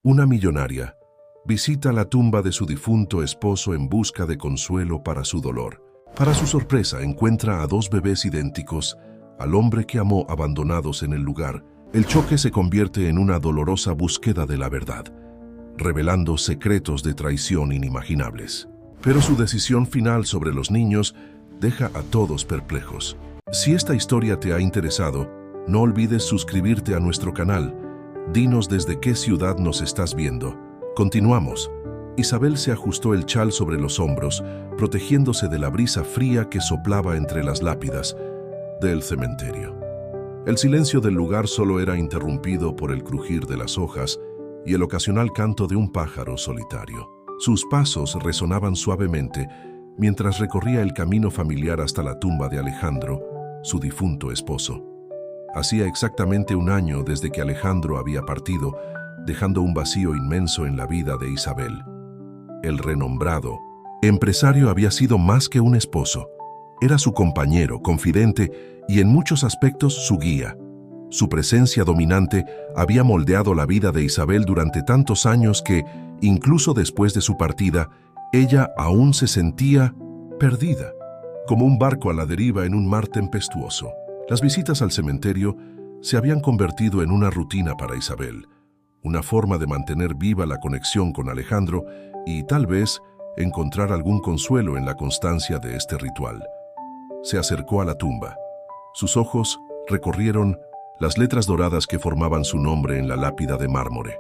Una millonaria visita la tumba de su difunto esposo en busca de consuelo para su dolor. Para su sorpresa, encuentra a dos bebés idénticos al hombre que amó abandonados en el lugar. El choque se convierte en una dolorosa búsqueda de la verdad, revelando secretos de traición inimaginables. Pero su decisión final sobre los niños deja a todos perplejos. Si esta historia te ha interesado, no olvides suscribirte a nuestro canal. Dinos desde qué ciudad nos estás viendo. Continuamos. Isabel se ajustó el chal sobre los hombros, protegiéndose de la brisa fría que soplaba entre las lápidas del cementerio. El silencio del lugar solo era interrumpido por el crujir de las hojas y el ocasional canto de un pájaro solitario. Sus pasos resonaban suavemente mientras recorría el camino familiar hasta la tumba de Alejandro, su difunto esposo. Hacía exactamente un año desde que Alejandro había partido, dejando un vacío inmenso en la vida de Isabel. El renombrado empresario había sido más que un esposo. Era su compañero, confidente y en muchos aspectos su guía. Su presencia dominante había moldeado la vida de Isabel durante tantos años que, incluso después de su partida, ella aún se sentía perdida, como un barco a la deriva en un mar tempestuoso. Las visitas al cementerio se habían convertido en una rutina para Isabel, una forma de mantener viva la conexión con Alejandro y, tal vez, encontrar algún consuelo en la constancia de este ritual. Se acercó a la tumba. Sus ojos recorrieron las letras doradas que formaban su nombre en la lápida de mármore.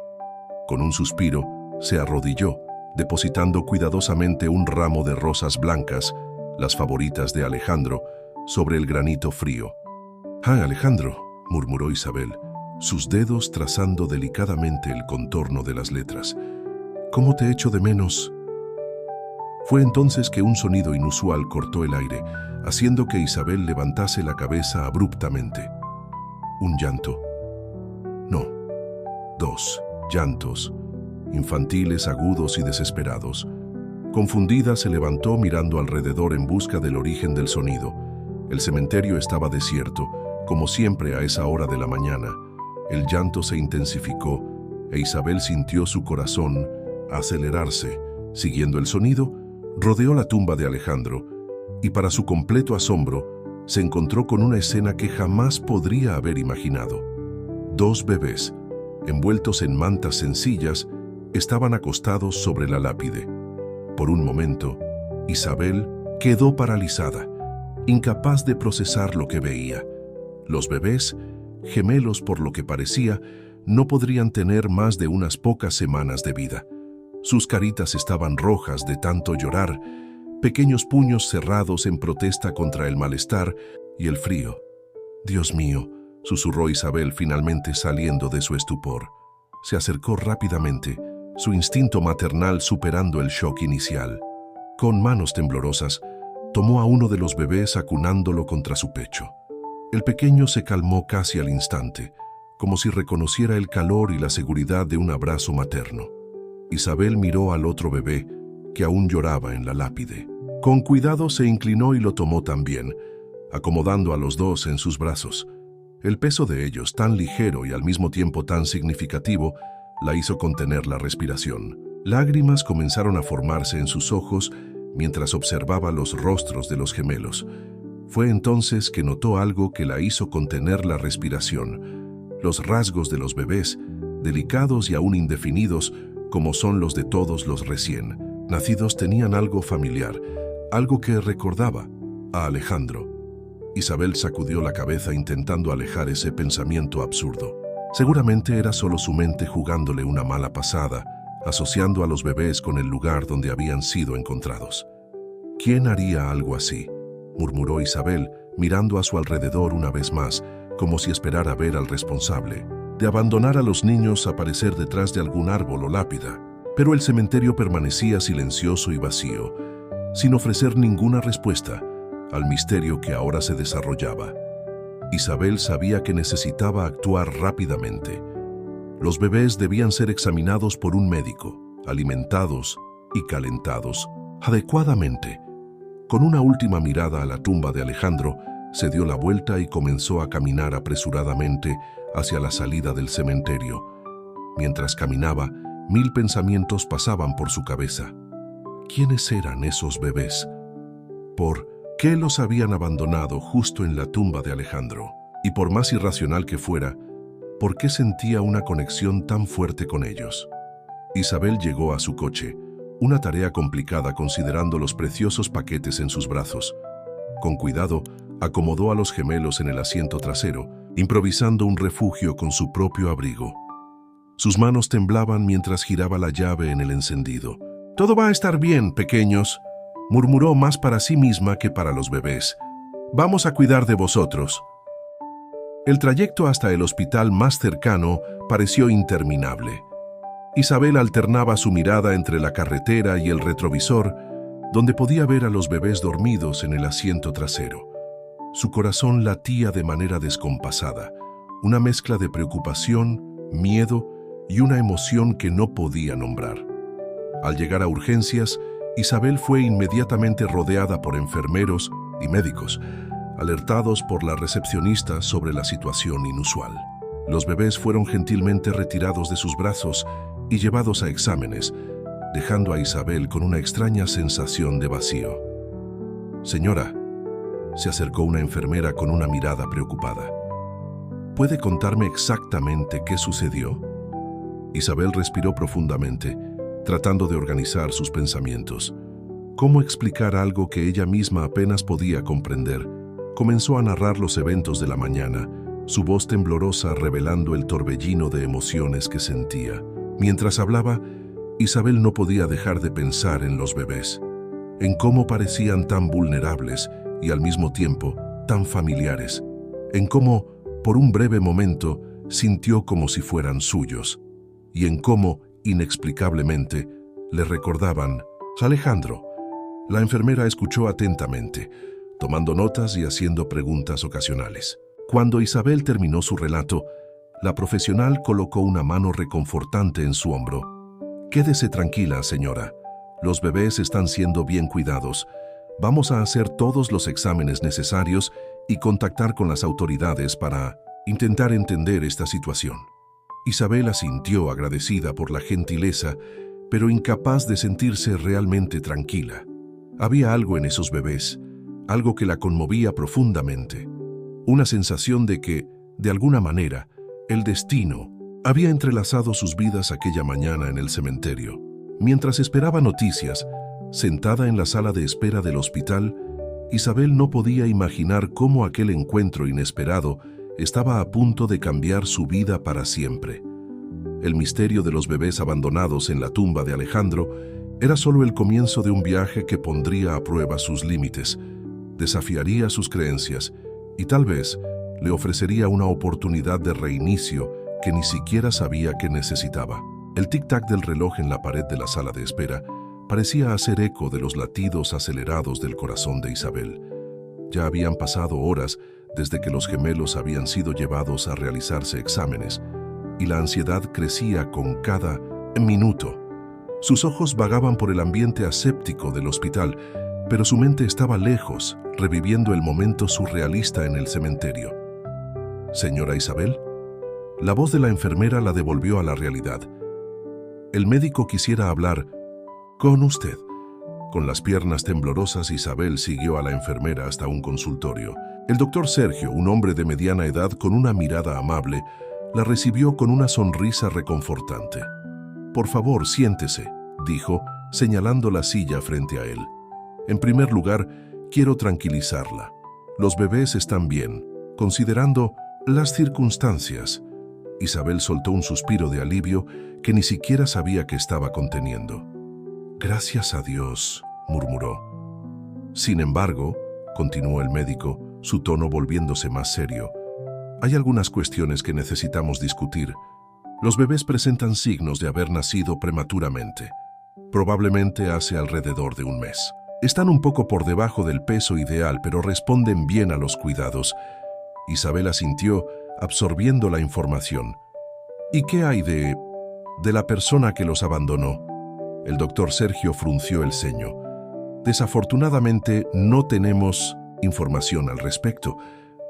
Con un suspiro, se arrodilló, depositando cuidadosamente un ramo de rosas blancas, las favoritas de Alejandro, sobre el granito frío. «Ah, Alejandro», murmuró Isabel, sus dedos trazando delicadamente el contorno de las letras. «¿Cómo te echo de menos?» Fue entonces que un sonido inusual cortó el aire, haciendo que Isabel levantase la cabeza abruptamente. Un llanto. No, dos llantos, infantiles, agudos y desesperados. Confundida, se levantó mirando alrededor en busca del origen del sonido. El cementerio estaba desierto, como siempre a esa hora de la mañana. El llanto se intensificó e Isabel sintió su corazón acelerarse. Siguiendo el sonido, rodeó la tumba de Alejandro y, para su completo asombro, se encontró con una escena que jamás podría haber imaginado. Dos bebés, envueltos en mantas sencillas, estaban acostados sobre la lápide. Por un momento, Isabel quedó paralizada, incapaz de procesar lo que veía. Los bebés, gemelos por lo que parecía, no podrían tener más de unas pocas semanas de vida. Sus caritas estaban rojas de tanto llorar, pequeños puños cerrados en protesta contra el malestar y el frío. «Dios mío», susurró Isabel, finalmente saliendo de su estupor. Se acercó rápidamente, su instinto maternal superando el shock inicial. Con manos temblorosas, tomó a uno de los bebés acunándolo contra su pecho. El pequeño se calmó casi al instante, como si reconociera el calor y la seguridad de un abrazo materno. Isabel miró al otro bebé, que aún lloraba en la lápide. Con cuidado se inclinó y lo tomó también, acomodando a los dos en sus brazos. El peso de ellos, tan ligero y al mismo tiempo tan significativo, la hizo contener la respiración. Lágrimas comenzaron a formarse en sus ojos mientras observaba los rostros de los gemelos. Fue entonces que notó algo que la hizo contener la respiración. Los rasgos de los bebés, delicados y aún indefinidos, como son los de todos los recién nacidos, tenían algo familiar, algo que recordaba a Alejandro. Isabel sacudió la cabeza intentando alejar ese pensamiento absurdo. Seguramente era solo su mente jugándole una mala pasada, asociando a los bebés con el lugar donde habían sido encontrados. «¿Quién haría algo así?», murmuró Isabel, mirando a su alrededor una vez más, como si esperara ver al responsable de abandonar a los niños aparecer detrás de algún árbol o lápida. Pero el cementerio permanecía silencioso y vacío, sin ofrecer ninguna respuesta al misterio que ahora se desarrollaba. Isabel sabía que necesitaba actuar rápidamente. Los bebés debían ser examinados por un médico, alimentados y calentados adecuadamente. Con una última mirada a la tumba de Alejandro, se dio la vuelta y comenzó a caminar apresuradamente hacia la salida del cementerio. Mientras caminaba, 1000 pensamientos pasaban por su cabeza. ¿Quiénes eran esos bebés? ¿Por qué los habían abandonado justo en la tumba de Alejandro? Y por más irracional que fuera, ¿por qué sentía una conexión tan fuerte con ellos? Isabel llegó a su coche, una tarea complicada considerando los preciosos paquetes en sus brazos. Con cuidado, acomodó a los gemelos en el asiento trasero, improvisando un refugio con su propio abrigo. Sus manos temblaban mientras giraba la llave en el encendido. «Todo va a estar bien, pequeños», murmuró más para sí misma que para los bebés. «Vamos a cuidar de vosotros». El trayecto hasta el hospital más cercano pareció interminable. Isabel alternaba su mirada entre la carretera y el retrovisor, donde podía ver a los bebés dormidos en el asiento trasero. Su corazón latía de manera descompasada, una mezcla de preocupación, miedo y una emoción que no podía nombrar. Al llegar a urgencias, Isabel fue inmediatamente rodeada por enfermeros y médicos, alertados por la recepcionista sobre la situación inusual. Los bebés fueron gentilmente retirados de sus brazos y llevados a exámenes, dejando a Isabel con una extraña sensación de vacío. «Señora», se acercó una enfermera con una mirada preocupada. «¿Puede contarme exactamente qué sucedió?» Isabel respiró profundamente, tratando de organizar sus pensamientos. ¿Cómo explicar algo que ella misma apenas podía comprender? Comenzó a narrar los eventos de la mañana, su voz temblorosa revelando el torbellino de emociones que sentía. Mientras hablaba, Isabel no podía dejar de pensar en los bebés, en cómo parecían tan vulnerables y al mismo tiempo tan familiares, en cómo, por un breve momento, sintió como si fueran suyos, y en cómo, inexplicablemente, le recordaban a Alejandro. La enfermera escuchó atentamente, tomando notas y haciendo preguntas ocasionales. Cuando Isabel terminó su relato, la profesional colocó una mano reconfortante en su hombro. «Quédese tranquila, señora. Los bebés están siendo bien cuidados. Vamos a hacer todos los exámenes necesarios y contactar con las autoridades para intentar entender esta situación». Isabel asintió agradecida por la gentileza, pero incapaz de sentirse realmente tranquila. Había algo en esos bebés, algo que la conmovía profundamente. Una sensación de que, de alguna manera, el destino había entrelazado sus vidas aquella mañana en el cementerio. Mientras esperaba noticias, sentada en la sala de espera del hospital, Isabel no podía imaginar cómo aquel encuentro inesperado estaba a punto de cambiar su vida para siempre. El misterio de los bebés abandonados en la tumba de Alejandro era solo el comienzo de un viaje que pondría a prueba sus límites, desafiaría sus creencias y tal vez le ofrecería una oportunidad de reinicio que ni siquiera sabía que necesitaba. El tic-tac del reloj en la pared de la sala de espera parecía hacer eco de los latidos acelerados del corazón de Isabel. Ya habían pasado horas desde que los gemelos habían sido llevados a realizarse exámenes, y la ansiedad crecía con cada minuto. Sus ojos vagaban por el ambiente aséptico del hospital, pero su mente estaba lejos, reviviendo el momento surrealista en el cementerio. «Señora Isabel», la voz de la enfermera la devolvió a la realidad. «El médico quisiera hablar con usted». Con las piernas temblorosas, Isabel siguió a la enfermera hasta un consultorio. El doctor Sergio, un hombre de mediana edad con una mirada amable, la recibió con una sonrisa reconfortante. «Por favor, siéntese», dijo, señalando la silla frente a él. «En primer lugar, quiero tranquilizarla. Los bebés están bien, considerando las circunstancias». Isabel soltó un suspiro de alivio que ni siquiera sabía que estaba conteniendo. «Gracias a Dios», murmuró. «Sin embargo», continuó el médico, su tono volviéndose más serio, «hay algunas cuestiones que necesitamos discutir. Los bebés presentan signos de haber nacido prematuramente, probablemente hace alrededor de un mes. Están un poco por debajo del peso ideal, pero responden bien a los cuidados». Isabel asintió, absorbiendo la información. «¿Y qué hay de la persona que los abandonó?» El doctor Sergio frunció el ceño. «Desafortunadamente, no tenemos información al respecto.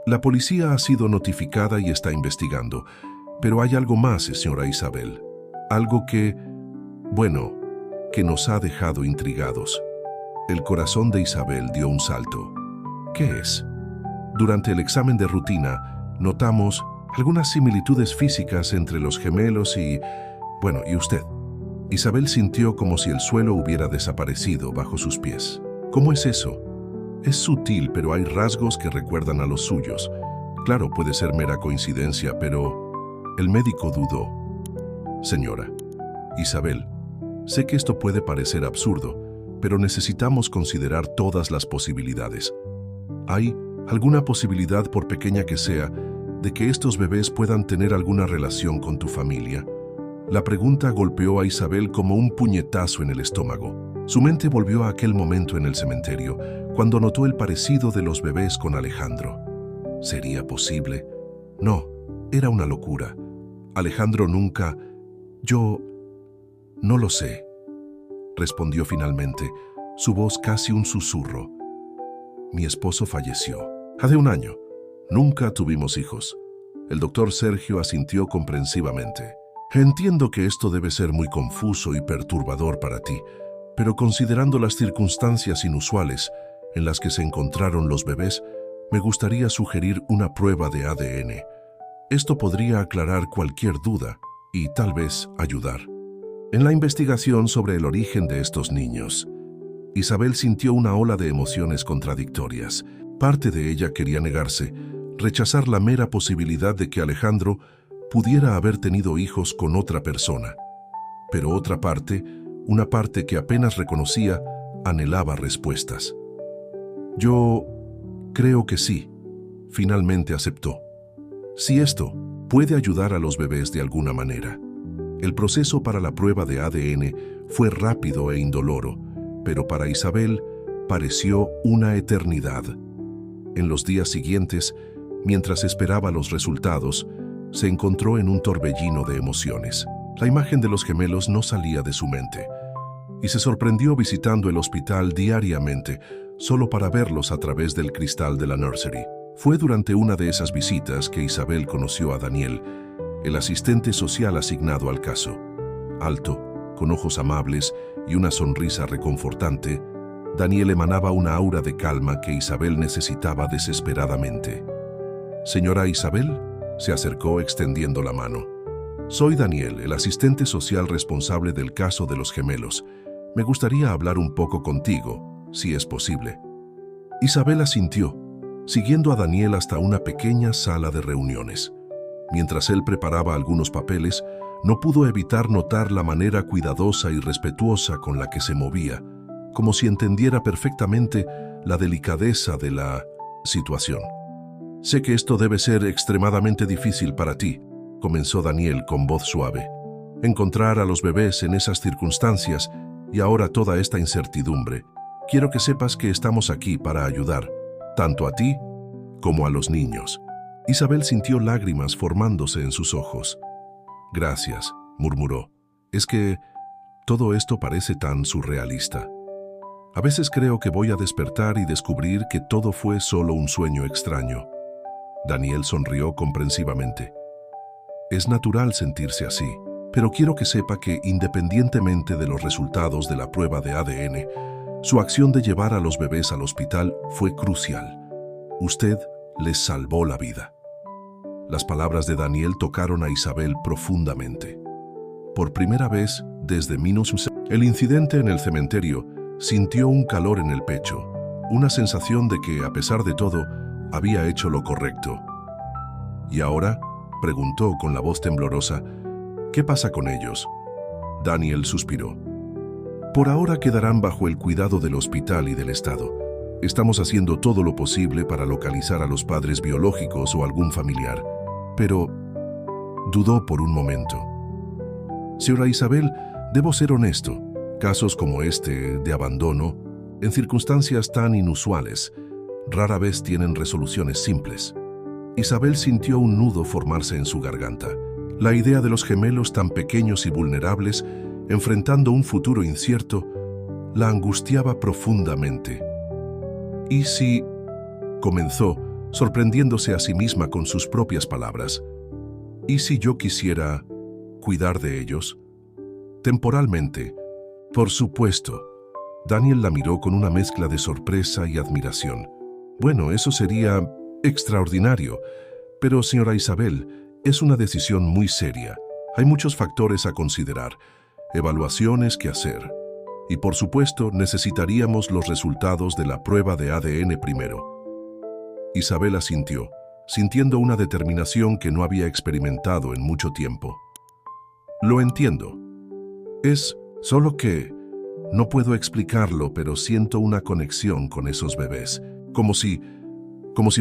La policía ha sido notificada y está investigando. Pero hay algo más, señora Isabel. Algo que Bueno, que nos ha dejado intrigados. El corazón de Isabel dio un salto. ¿Qué es? Durante el examen de rutina, notamos algunas similitudes físicas entre los gemelos y usted. Isabel sintió como si el suelo hubiera desaparecido bajo sus pies. ¿Cómo es eso? Es sutil, pero hay rasgos que recuerdan a los suyos. Claro, puede ser mera coincidencia, pero el médico dudó. Señora, Isabel, sé que esto puede parecer absurdo, pero necesitamos considerar todas las posibilidades. ¿Hay alguna posibilidad, por pequeña que sea, de que estos bebés puedan tener alguna relación con tu familia? La pregunta golpeó a Isabel como un puñetazo en el estómago. Su mente volvió a aquel momento en el cementerio, cuando notó el parecido de los bebés con Alejandro. ¿Sería posible? No, era una locura. Alejandro nunca... Yo... no lo sé, respondió finalmente, su voz casi un susurro. Mi esposo falleció. Hace un año. Nunca tuvimos hijos. El doctor Sergio asintió comprensivamente. Entiendo que esto debe ser muy confuso y perturbador para ti, pero considerando las circunstancias inusuales en las que se encontraron los bebés, me gustaría sugerir una prueba de ADN. Esto podría aclarar cualquier duda y tal vez ayudar. En la investigación sobre el origen de estos niños, Isabel sintió una ola de emociones contradictorias. Parte de ella quería negarse, rechazar la mera posibilidad de que Alejandro pudiera haber tenido hijos con otra persona. Pero otra parte, una parte que apenas reconocía, anhelaba respuestas. Yo creo que sí, finalmente aceptó. Si esto puede ayudar a los bebés de alguna manera. El proceso para la prueba de ADN fue rápido e indoloro, pero para Isabel pareció una eternidad. En los días siguientes, mientras esperaba los resultados, se encontró en un torbellino de emociones. La imagen de los gemelos no salía de su mente, y se sorprendió visitando el hospital diariamente, solo para verlos a través del cristal de la nursery. Fue durante una de esas visitas que Isabel conoció a Daniel, el asistente social asignado al caso. Alto, con ojos amables y una sonrisa reconfortante, Daniel emanaba una aura de calma que Isabel necesitaba desesperadamente. «Señora Isabel», se acercó extendiendo la mano. «Soy Daniel, el asistente social responsable del caso de los gemelos. Me gustaría hablar un poco contigo, si es posible». Isabel asintió, siguiendo a Daniel hasta una pequeña sala de reuniones. Mientras él preparaba algunos papeles, no pudo evitar notar la manera cuidadosa y respetuosa con la que se movía, como si entendiera perfectamente la delicadeza de la situación. «Sé que esto debe ser extremadamente difícil para ti», comenzó Daniel con voz suave. «Encontrar a los bebés en esas circunstancias y ahora toda esta incertidumbre. Quiero que sepas que estamos aquí para ayudar, tanto a ti como a los niños». Isabel sintió lágrimas formándose en sus ojos. «Gracias», murmuró. «Es que todo esto parece tan surrealista. A veces creo que voy a despertar y descubrir que todo fue solo un sueño extraño». Daniel sonrió comprensivamente. «Es natural sentirse así, pero quiero que sepa que independientemente de los resultados de la prueba de ADN, su acción de llevar a los bebés al hospital fue crucial. Usted les salvó la vida». Las palabras de Daniel tocaron a Isabel profundamente. Por primera vez desde el incidente en el cementerio, sintió un calor en el pecho, una sensación de que, a pesar de todo, había hecho lo correcto. «¿Y ahora?», preguntó con la voz temblorosa. «¿Qué pasa con ellos?». Daniel suspiró. «Por ahora quedarán bajo el cuidado del hospital y del Estado. Estamos haciendo todo lo posible para localizar a los padres biológicos o algún familiar». Pero dudó por un momento. «Señora Isabel, debo ser honesto. Casos como este de abandono, en circunstancias tan inusuales, rara vez tienen resoluciones simples». Isabel sintió un nudo formarse en su garganta. La idea de los gemelos tan pequeños y vulnerables, enfrentando un futuro incierto, la angustiaba profundamente. «¿Y si...?», comenzó, sorprendiéndose a sí misma con sus propias palabras. «¿Y si yo quisiera cuidar de ellos?». Temporalmente. Por supuesto. Daniel la miró con una mezcla de sorpresa y admiración. Bueno, eso sería extraordinario. Pero, señora Isabel, es una decisión muy seria. Hay muchos factores a considerar, evaluaciones que hacer. Y por supuesto, necesitaríamos los resultados de la prueba de ADN primero. Isabel asintió, sintiendo una determinación que no había experimentado en mucho tiempo. Lo entiendo. Es solo que no puedo explicarlo, pero siento una conexión con esos bebés, como si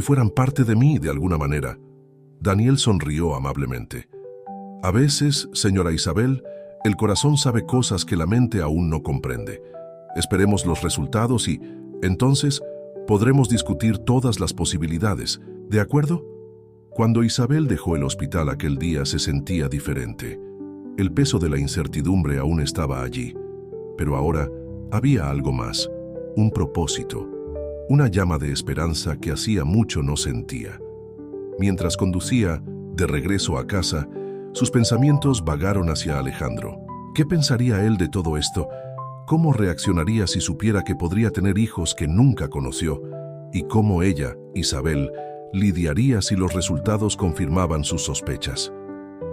fueran parte de mí de alguna manera. Daniel sonrió amablemente. A veces, señora Isabel, el corazón sabe cosas que la mente aún no comprende. Esperemos los resultados y, entonces, podremos discutir todas las posibilidades, ¿de acuerdo? Cuando Isabel dejó el hospital aquel día se sentía diferente. El peso de la incertidumbre aún estaba allí, pero ahora había algo más, un propósito, una llama de esperanza que hacía mucho no sentía. Mientras conducía, de regreso a casa, sus pensamientos vagaron hacia Alejandro. ¿Qué pensaría él de todo esto? ¿Cómo reaccionaría si supiera que podría tener hijos que nunca conoció? ¿Y cómo ella, Isabel, lidiaría si los resultados confirmaban sus sospechas?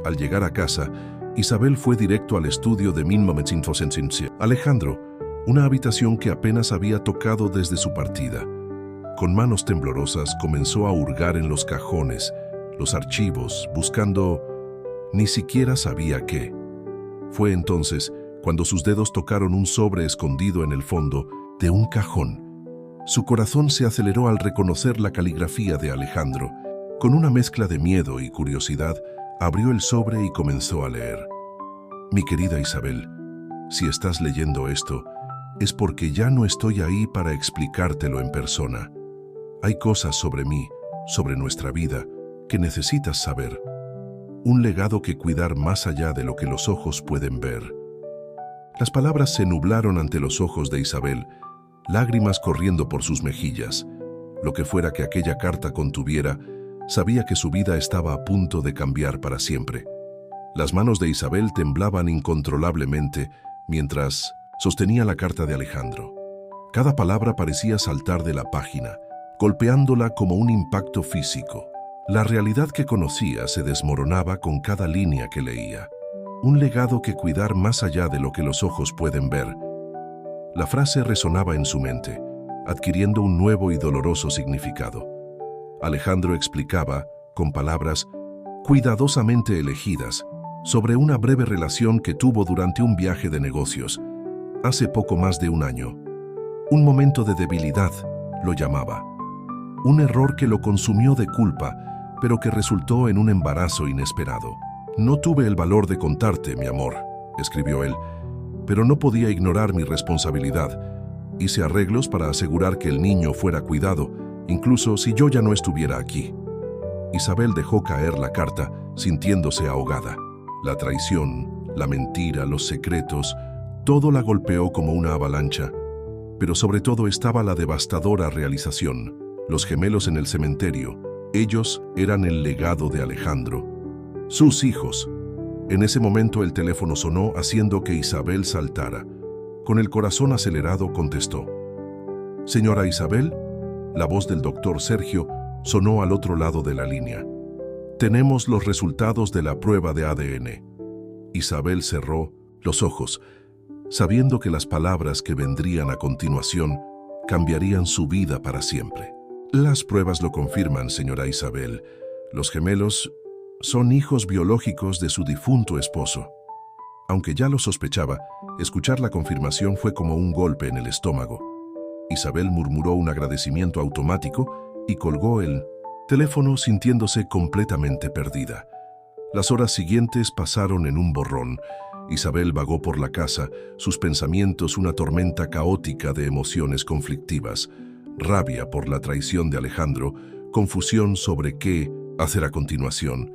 Al llegar a casa, Isabel fue directo al estudio de 1905. Alejandro, una habitación que apenas había tocado desde su partida. Con manos temblorosas comenzó a hurgar en los cajones, los archivos, buscando... Ni siquiera sabía qué. Fue entonces cuando sus dedos tocaron un sobre escondido en el fondo de un cajón. Su corazón se aceleró al reconocer la caligrafía de Alejandro. Con una mezcla de miedo y curiosidad, abrió el sobre y comenzó a leer. Mi querida Isabel, si estás leyendo esto, es porque ya no estoy ahí para explicártelo en persona. Hay cosas sobre mí, sobre nuestra vida, que necesitas saber. Un legado que cuidar más allá de lo que los ojos pueden ver. Las palabras se nublaron ante los ojos de Isabel, lágrimas corriendo por sus mejillas. Lo que fuera que aquella carta contuviera, sabía que su vida estaba a punto de cambiar para siempre. Las manos de Isabel temblaban incontrolablemente mientras sostenía la carta de Alejandro. Cada palabra parecía saltar de la página, golpeándola como un impacto físico. La realidad que conocía se desmoronaba con cada línea que leía. Un legado que cuidar más allá de lo que los ojos pueden ver. La frase resonaba en su mente, adquiriendo un nuevo y doloroso significado. Alejandro explicaba, con palabras cuidadosamente elegidas, sobre una breve relación que tuvo durante un viaje de negocios, hace poco más de un año. Un momento de debilidad, lo llamaba. Un error que lo consumió de culpa, pero que resultó en un embarazo inesperado. No tuve el valor de contarte, mi amor, escribió él, pero no podía ignorar mi responsabilidad. Hice arreglos para asegurar que el niño fuera cuidado, incluso si yo ya no estuviera aquí. Isabel dejó caer la carta, sintiéndose ahogada. La traición, la mentira, los secretos, todo la golpeó como una avalancha, pero sobre todo estaba la devastadora realización. Los gemelos en el cementerio, ellos eran el legado de Alejandro. Sus hijos. En ese momento el teléfono sonó haciendo que Isabel saltara. Con el corazón acelerado contestó. Señora Isabel, la voz del doctor Sergio sonó al otro lado de la línea. Tenemos los resultados de la prueba de ADN. Isabel cerró los ojos, sabiendo que las palabras que vendrían a continuación cambiarían su vida para siempre. Las pruebas lo confirman, señora Isabel. Los gemelos son hijos biológicos de su difunto esposo. Aunque ya lo sospechaba, escuchar la confirmación fue como un golpe en el estómago. Isabel murmuró un agradecimiento automático y colgó el teléfono sintiéndose completamente perdida. Las horas siguientes pasaron en un borrón. Isabel vagó por la casa, sus pensamientos una tormenta caótica de emociones conflictivas. Rabia por la traición de Alejandro, confusión sobre qué hacer a continuación,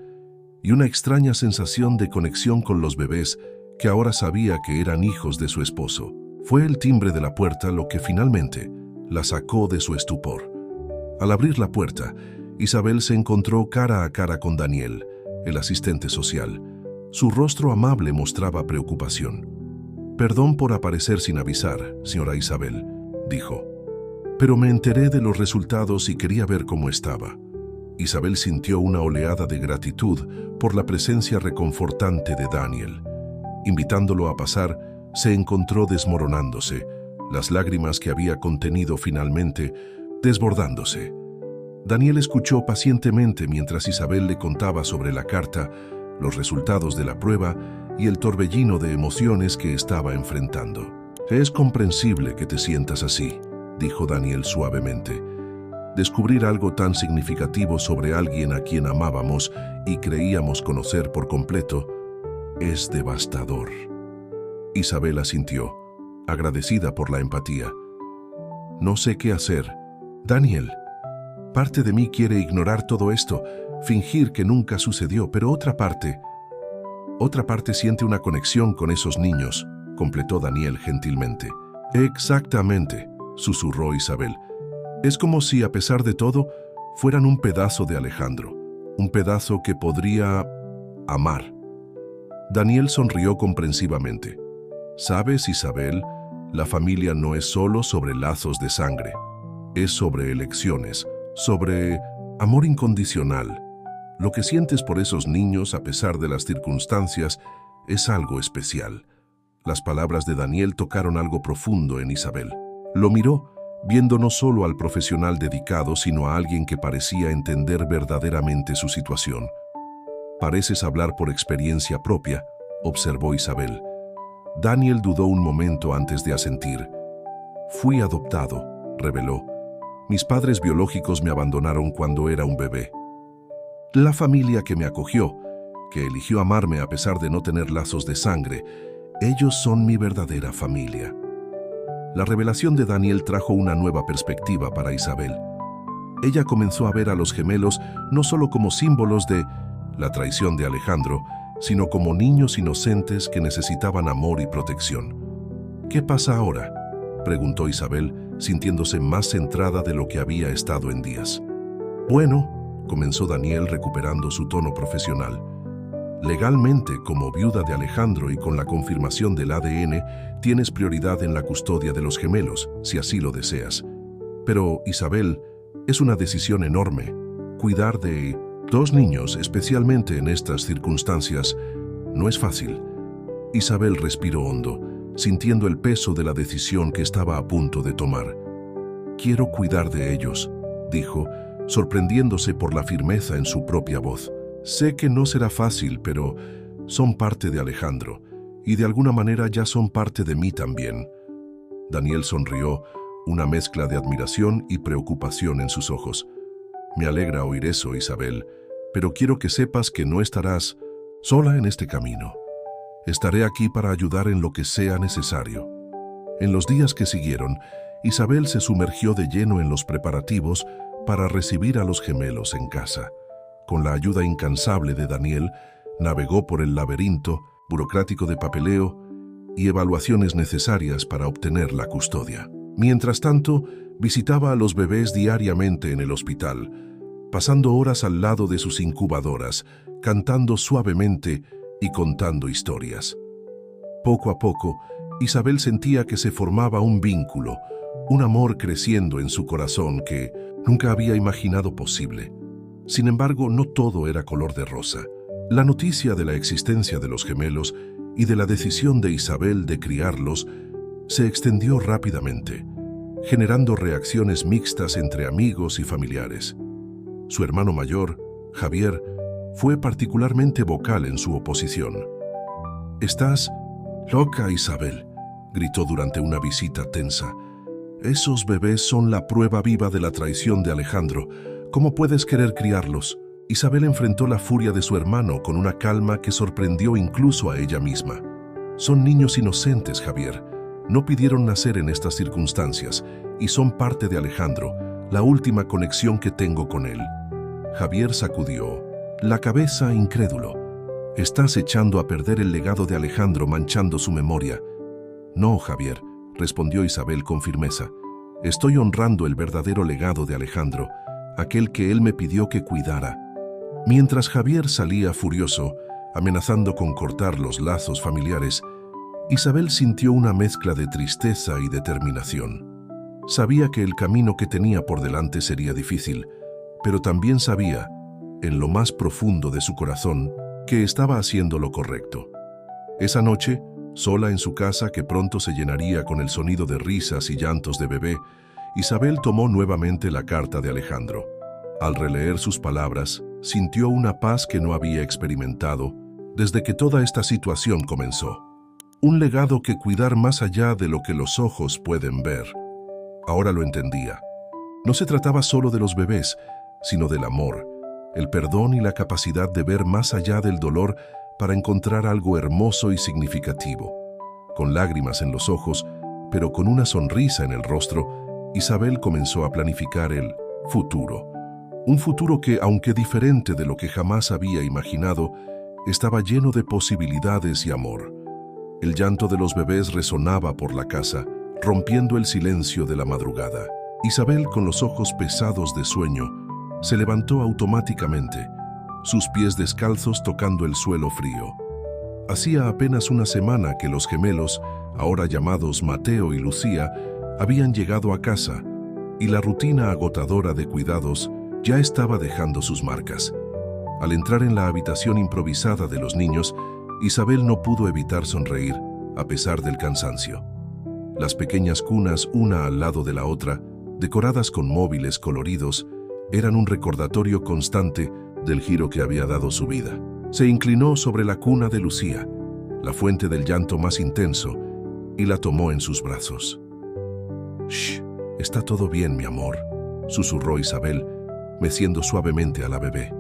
y una extraña sensación de conexión con los bebés que ahora sabía que eran hijos de su esposo. Fue el timbre de la puerta lo que finalmente la sacó de su estupor. Al abrir la puerta, Isabel se encontró cara a cara con Daniel, el asistente social. Su rostro amable mostraba preocupación. Perdón por aparecer sin avisar, señora Isabel, dijo. Pero me enteré de los resultados y quería ver cómo estaba. Isabel sintió una oleada de gratitud por la presencia reconfortante de Daniel. Invitándolo a pasar, se encontró desmoronándose, las lágrimas que había contenido finalmente desbordándose. Daniel escuchó pacientemente mientras Isabel le contaba sobre la carta, los resultados de la prueba y el torbellino de emociones que estaba enfrentando. «Es comprensible que te sientas así», dijo Daniel suavemente. «Descubrir algo tan significativo sobre alguien a quien amábamos y creíamos conocer por completo es devastador». Isabel asintió, agradecida por la empatía. «No sé qué hacer. Daniel, parte de mí quiere ignorar todo esto, fingir que nunca sucedió, pero otra parte siente una conexión con esos niños», completó Daniel gentilmente. «Exactamente», susurró Isabel. «Es como si, a pesar de todo, fueran un pedazo de Alejandro, un pedazo que podría amar». Daniel sonrió comprensivamente. «Sabes, Isabel, la familia no es solo sobre lazos de sangre, es sobre elecciones, sobre amor incondicional. Lo que sientes por esos niños, a pesar de las circunstancias, es algo especial». Las palabras de Daniel tocaron algo profundo en Isabel. Lo miró, viendo no solo al profesional dedicado, sino a alguien que parecía entender verdaderamente su situación. «Pareces hablar por experiencia propia», observó Isabel. Daniel dudó un momento antes de asentir. «Fui adoptado», reveló. «Mis padres biológicos me abandonaron cuando era un bebé. La familia que me acogió, que eligió amarme a pesar de no tener lazos de sangre, ellos son mi verdadera familia». La revelación de Daniel trajo una nueva perspectiva para Isabel. Ella comenzó a ver a los gemelos no solo como símbolos de la traición de Alejandro, sino como niños inocentes que necesitaban amor y protección. «¿Qué pasa ahora?», preguntó Isabel, sintiéndose más centrada de lo que había estado en días. «Bueno», comenzó Daniel recuperando su tono profesional. «Legalmente, como viuda de Alejandro y con la confirmación del ADN, tienes prioridad en la custodia de los gemelos, si así lo deseas. Pero, Isabel, es una decisión enorme. Cuidar de 2 niños, especialmente en estas circunstancias, no es fácil». Isabel respiró hondo, sintiendo el peso de la decisión que estaba a punto de tomar. «Quiero cuidar de ellos», dijo, sorprendiéndose por la firmeza en su propia voz. «Sé que no será fácil, pero son parte de Alejandro, y de alguna manera ya son parte de mí también». Daniel sonrió, una mezcla de admiración y preocupación en sus ojos. «Me alegra oír eso, Isabel, pero quiero que sepas que no estarás sola en este camino. Estaré aquí para ayudar en lo que sea necesario». En los días que siguieron, Isabel se sumergió de lleno en los preparativos para recibir a los gemelos en casa. Con la ayuda incansable de Daniel, navegó por el laberinto burocrático de papeleo y evaluaciones necesarias para obtener la custodia. Mientras tanto, visitaba a los bebés diariamente en el hospital, pasando horas al lado de sus incubadoras, cantando suavemente y contando historias. Poco a poco, Isabel sentía que se formaba un vínculo, un amor creciendo en su corazón que nunca había imaginado posible. Sin embargo, no todo era color de rosa. La noticia de la existencia de los gemelos y de la decisión de Isabel de criarlos se extendió rápidamente, generando reacciones mixtas entre amigos y familiares. Su hermano mayor, Javier, fue particularmente vocal en su oposición. «Estás loca, Isabel», gritó durante una visita tensa. «Esos bebés son la prueba viva de la traición de Alejandro. ¿Cómo puedes querer criarlos?». Isabel enfrentó la furia de su hermano con una calma que sorprendió incluso a ella misma. «Son niños inocentes, Javier. No pidieron nacer en estas circunstancias y son parte de Alejandro, la última conexión que tengo con él». Javier sacudió la cabeza incrédulo. «Estás echando a perder el legado de Alejandro, manchando su memoria». «No, Javier», respondió Isabel con firmeza. «Estoy honrando el verdadero legado de Alejandro, aquel que él me pidió que cuidara». Mientras Javier salía furioso, amenazando con cortar los lazos familiares, Isabel sintió una mezcla de tristeza y determinación. Sabía que el camino que tenía por delante sería difícil, pero también sabía, en lo más profundo de su corazón, que estaba haciendo lo correcto. Esa noche, sola en su casa que pronto se llenaría con el sonido de risas y llantos de bebé, Isabel tomó nuevamente la carta de Alejandro. Al releer sus palabras, sintió una paz que no había experimentado desde que toda esta situación comenzó. Un legado que cuidar más allá de lo que los ojos pueden ver. Ahora lo entendía. No se trataba solo de los bebés, sino del amor, el perdón y la capacidad de ver más allá del dolor para encontrar algo hermoso y significativo. Con lágrimas en los ojos, pero con una sonrisa en el rostro, Isabel comenzó a planificar el futuro. Un futuro que, aunque diferente de lo que jamás había imaginado, estaba lleno de posibilidades y amor. El llanto de los bebés resonaba por la casa, rompiendo el silencio de la madrugada. Isabel, con los ojos pesados de sueño, se levantó automáticamente, sus pies descalzos tocando el suelo frío. Hacía apenas una semana que los gemelos, ahora llamados Mateo y Lucía, habían llegado a casa, y la rutina agotadora de cuidados ya estaba dejando sus marcas. Al entrar en la habitación improvisada de los niños, Isabel no pudo evitar sonreír, a pesar del cansancio. Las pequeñas cunas, una al lado de la otra, decoradas con móviles coloridos, eran un recordatorio constante del giro que había dado su vida. Se inclinó sobre la cuna de Lucía, la fuente del llanto más intenso, y la tomó en sus brazos. «Shh, está todo bien, mi amor», susurró Isabel, meciendo suavemente a la bebé.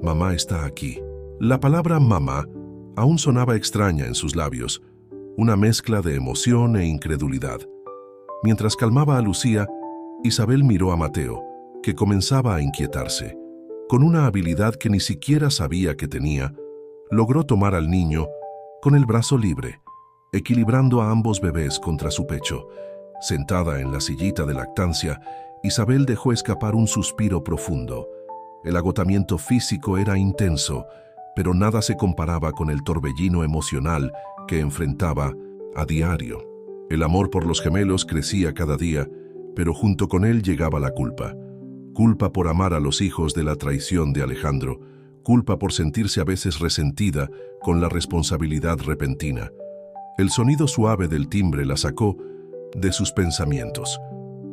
«Mamá está aquí». La palabra mamá aún sonaba extraña en sus labios, una mezcla de emoción e incredulidad. Mientras calmaba a Lucía, Isabel miró a Mateo, que comenzaba a inquietarse. Con una habilidad que ni siquiera sabía que tenía, logró tomar al niño con el brazo libre, equilibrando a ambos bebés contra su pecho. Sentada en la sillita de lactancia, Isabel dejó escapar un suspiro profundo. El agotamiento físico era intenso, pero nada se comparaba con el torbellino emocional que enfrentaba a diario. El amor por los gemelos crecía cada día, pero junto con él llegaba la culpa. Culpa por amar a los hijos de la traición de Alejandro, culpa por sentirse a veces resentida con la responsabilidad repentina. El sonido suave del timbre la sacó de sus pensamientos.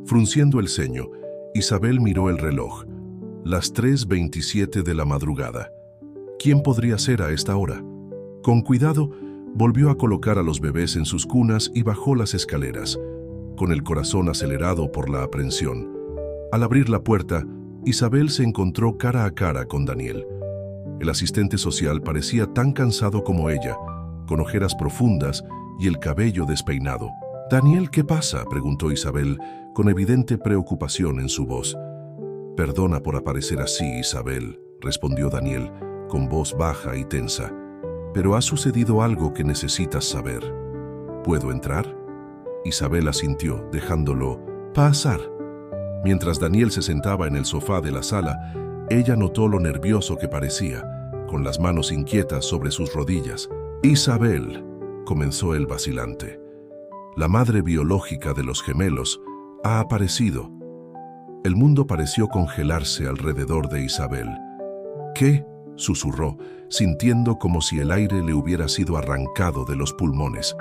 Frunciendo el ceño, Isabel miró el reloj. Las 3:27 de la madrugada. ¿Quién podría ser a esta hora? Con cuidado, volvió a colocar a los bebés en sus cunas y bajó las escaleras, con el corazón acelerado por la aprensión. Al abrir la puerta, Isabel se encontró cara a cara con Daniel. El asistente social parecía tan cansado como ella, con ojeras profundas y el cabello despeinado. «Daniel, ¿qué pasa?», preguntó Isabel, con evidente preocupación en su voz. «Perdona por aparecer así, Isabel», respondió Daniel, con voz baja y tensa. «Pero ha sucedido algo que necesitas saber. ¿Puedo entrar?». Isabel asintió, dejándolo pasar. Mientras Daniel se sentaba en el sofá de la sala, ella notó lo nervioso que parecía, con las manos inquietas sobre sus rodillas. «Isabel», comenzó el vacilante, «la madre biológica de los gemelos ha aparecido». El mundo pareció congelarse alrededor de Isabel. «¿Qué?», susurró, sintiendo como si el aire le hubiera sido arrancado de los pulmones.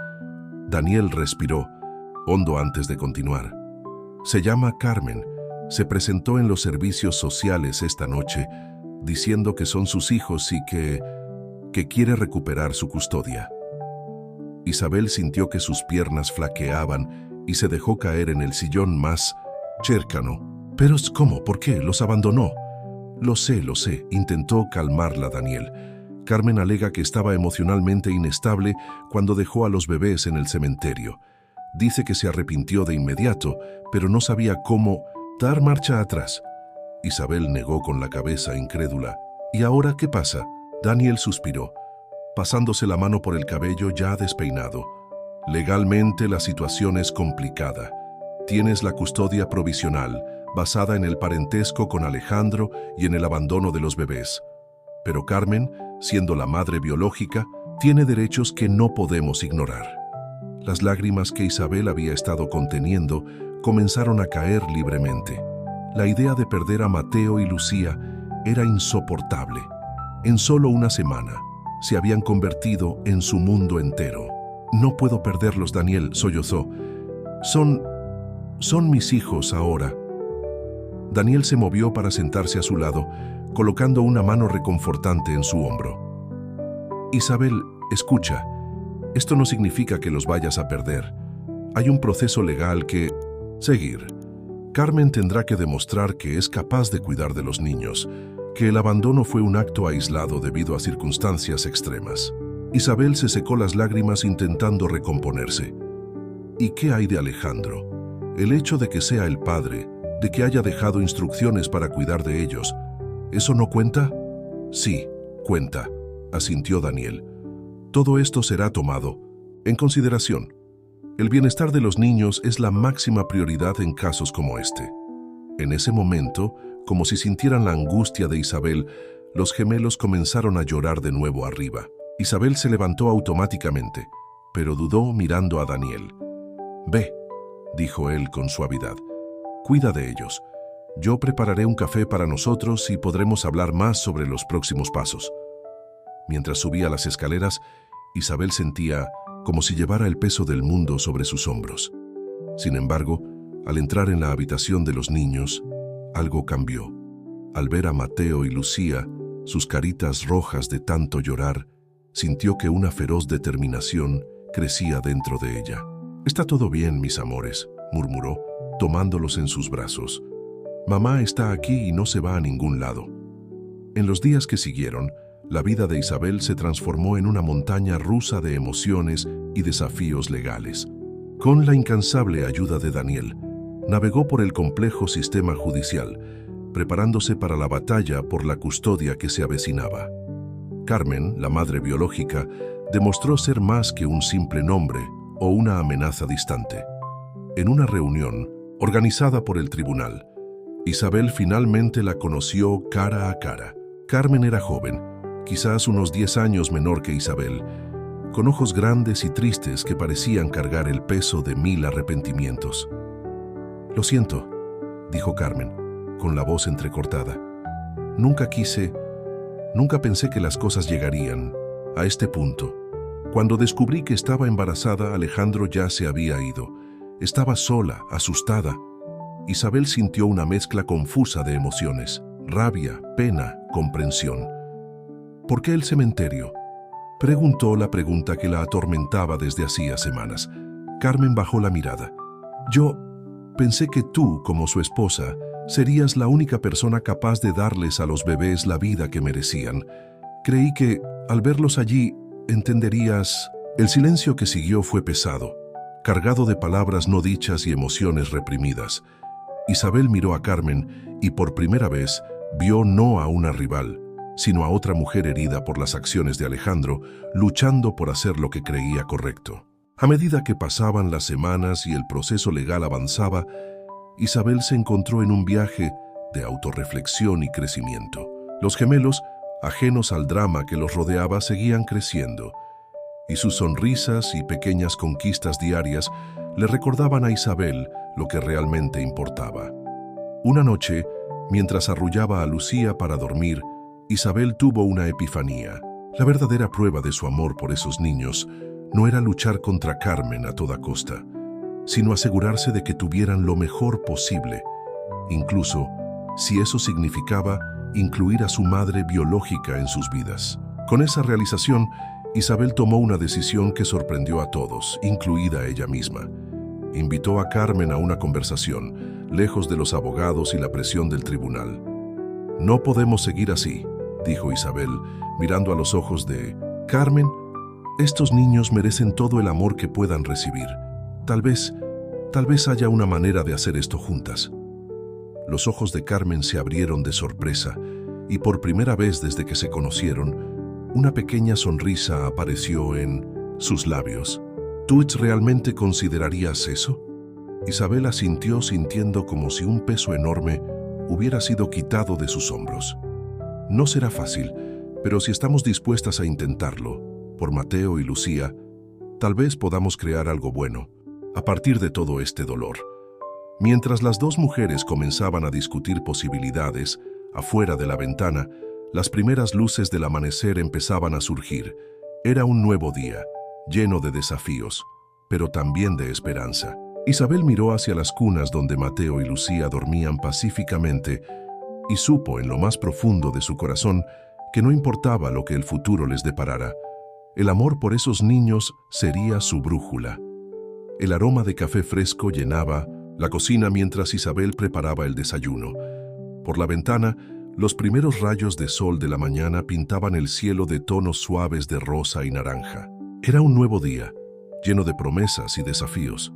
Daniel respiró hondo antes de continuar. «Se llama Carmen. Se presentó en los servicios sociales esta noche, diciendo que son sus hijos y que quiere recuperar su custodia». Isabel sintió que sus piernas flaqueaban y se dejó caer en el sillón más cercano. «¿Pero cómo? ¿Por qué? ¿Los abandonó?» Lo sé», intentó calmarla Daniel. «Carmen alega que estaba emocionalmente inestable cuando dejó a los bebés en el cementerio. Dice que se arrepintió de inmediato, pero no sabía cómo dar marcha atrás». Isabel negó con la cabeza incrédula. «¿Y ahora qué pasa?». Daniel suspiró, pasándose la mano por el cabello ya despeinado. «Legalmente la situación es complicada. Tienes la custodia provisional, basada en el parentesco con Alejandro y en el abandono de los bebés. Pero Carmen, siendo la madre biológica, tiene derechos que no podemos ignorar. Las lágrimas que Isabel había estado conteniendo comenzaron a caer libremente. La idea de perder a Mateo y Lucía era insoportable. En solo una semana, se habían convertido en su mundo entero. «No puedo perderlos, Daniel», sollozó. Son mis hijos ahora». Daniel se movió para sentarse a su lado, colocando una mano reconfortante en su hombro. «Isabel, escucha. Esto no significa que los vayas a perder. Hay un proceso legal que seguir. Carmen tendrá que demostrar que es capaz de cuidar de los niños, que el abandono fue un acto aislado debido a circunstancias extremas». Isabel se secó las lágrimas intentando recomponerse. ¿Y qué hay de Alejandro? El hecho de que sea el padre, de que haya dejado instrucciones para cuidar de ellos, ¿eso no cuenta? Sí, cuenta, asintió Daniel. Todo esto será tomado en consideración. El bienestar de los niños es la máxima prioridad en casos como este. En ese momento, como si sintieran la angustia de Isabel, los gemelos comenzaron a llorar de nuevo arriba. Isabel se levantó automáticamente, pero dudó mirando a Daniel. «Ve», dijo él con suavidad, «cuida de ellos. Yo prepararé un café para nosotros y podremos hablar más sobre los próximos pasos». Mientras subía las escaleras, Isabel sentía como si llevara el peso del mundo sobre sus hombros. Sin embargo, al entrar en la habitación de los niños, algo cambió. Al ver a Mateo y Lucía, sus caritas rojas de tanto llorar, sintió que una feroz determinación crecía dentro de ella. «Está todo bien, mis amores», murmuró, tomándolos en sus brazos. «Mamá está aquí y no se va a ningún lado». En los días que siguieron, la vida de Isabel se transformó en una montaña rusa de emociones y desafíos legales. Con la incansable ayuda de Daniel, navegó por el complejo sistema judicial, preparándose para la batalla por la custodia que se avecinaba. Carmen, la madre biológica, demostró ser más que un simple nombre o una amenaza distante. En una reunión, organizada por el tribunal, Isabel finalmente la conoció cara a cara. Carmen era joven, quizás unos 10 años menor que Isabel, con ojos grandes y tristes que parecían cargar el peso de 1000 arrepentimientos. «Lo siento», dijo Carmen, con la voz entrecortada. Nunca pensé que las cosas llegarían a este punto. Cuando descubrí que estaba embarazada, Alejandro ya se había ido. Estaba sola, asustada. Isabel sintió una mezcla confusa de emociones: rabia, pena, comprensión. «¿Por qué el cementerio?», preguntó la pregunta que la atormentaba desde hacía semanas. Carmen bajó la mirada. «Yo pensé que tú, como su esposa, serías la única persona capaz de darles a los bebés la vida que merecían. Creí que, al verlos allí, entenderías». El silencio que siguió fue pesado, cargado de palabras no dichas y emociones reprimidas. Isabel miró a Carmen y por primera vez vio no a una rival, sino a otra mujer herida por las acciones de Alejandro, luchando por hacer lo que creía correcto. A medida que pasaban las semanas y el proceso legal avanzaba, Isabel se encontró en un viaje de autorreflexión y crecimiento. Los gemelos, ajenos al drama que los rodeaba, seguían creciendo, y sus sonrisas y pequeñas conquistas diarias le recordaban a Isabel lo que realmente importaba. Una noche, mientras arrullaba a Lucía para dormir, Isabel tuvo una epifanía. La verdadera prueba de su amor por esos niños no era luchar contra Carmen a toda costa, sino asegurarse de que tuvieran lo mejor posible, incluso si eso significaba incluir a su madre biológica en sus vidas. Con esa realización, Isabel tomó una decisión que sorprendió a todos, incluida ella misma. Invitó a Carmen a una conversación, lejos de los abogados y la presión del tribunal. «No podemos seguir así», dijo Isabel, mirando a los ojos de Carmen. «Estos niños merecen todo el amor que puedan recibir. Tal vez haya una manera de hacer esto juntas». Los ojos de Carmen se abrieron de sorpresa y por primera vez desde que se conocieron, una pequeña sonrisa apareció en sus labios. «¿Tú realmente considerarías eso?». Isabel asintió, sintiendo como si un peso enorme hubiera sido quitado de sus hombros. «No será fácil, pero si estamos dispuestas a intentarlo, por Mateo y Lucía, tal vez podamos crear algo bueno a partir de todo este dolor. Mientras las dos mujeres comenzaban a discutir posibilidades, afuera de la ventana, las primeras luces del amanecer empezaban a surgir. Era un nuevo día, lleno de desafíos, pero también de esperanza. Isabel miró hacia las cunas donde Mateo y Lucía dormían pacíficamente y supo en lo más profundo de su corazón que no importaba lo que el futuro les deparara. El amor por esos niños sería su brújula. El aroma de café fresco llenaba la cocina mientras Isabel preparaba el desayuno. Por la ventana, los primeros rayos de sol de la mañana pintaban el cielo de tonos suaves de rosa y naranja. Era un nuevo día, lleno de promesas y desafíos.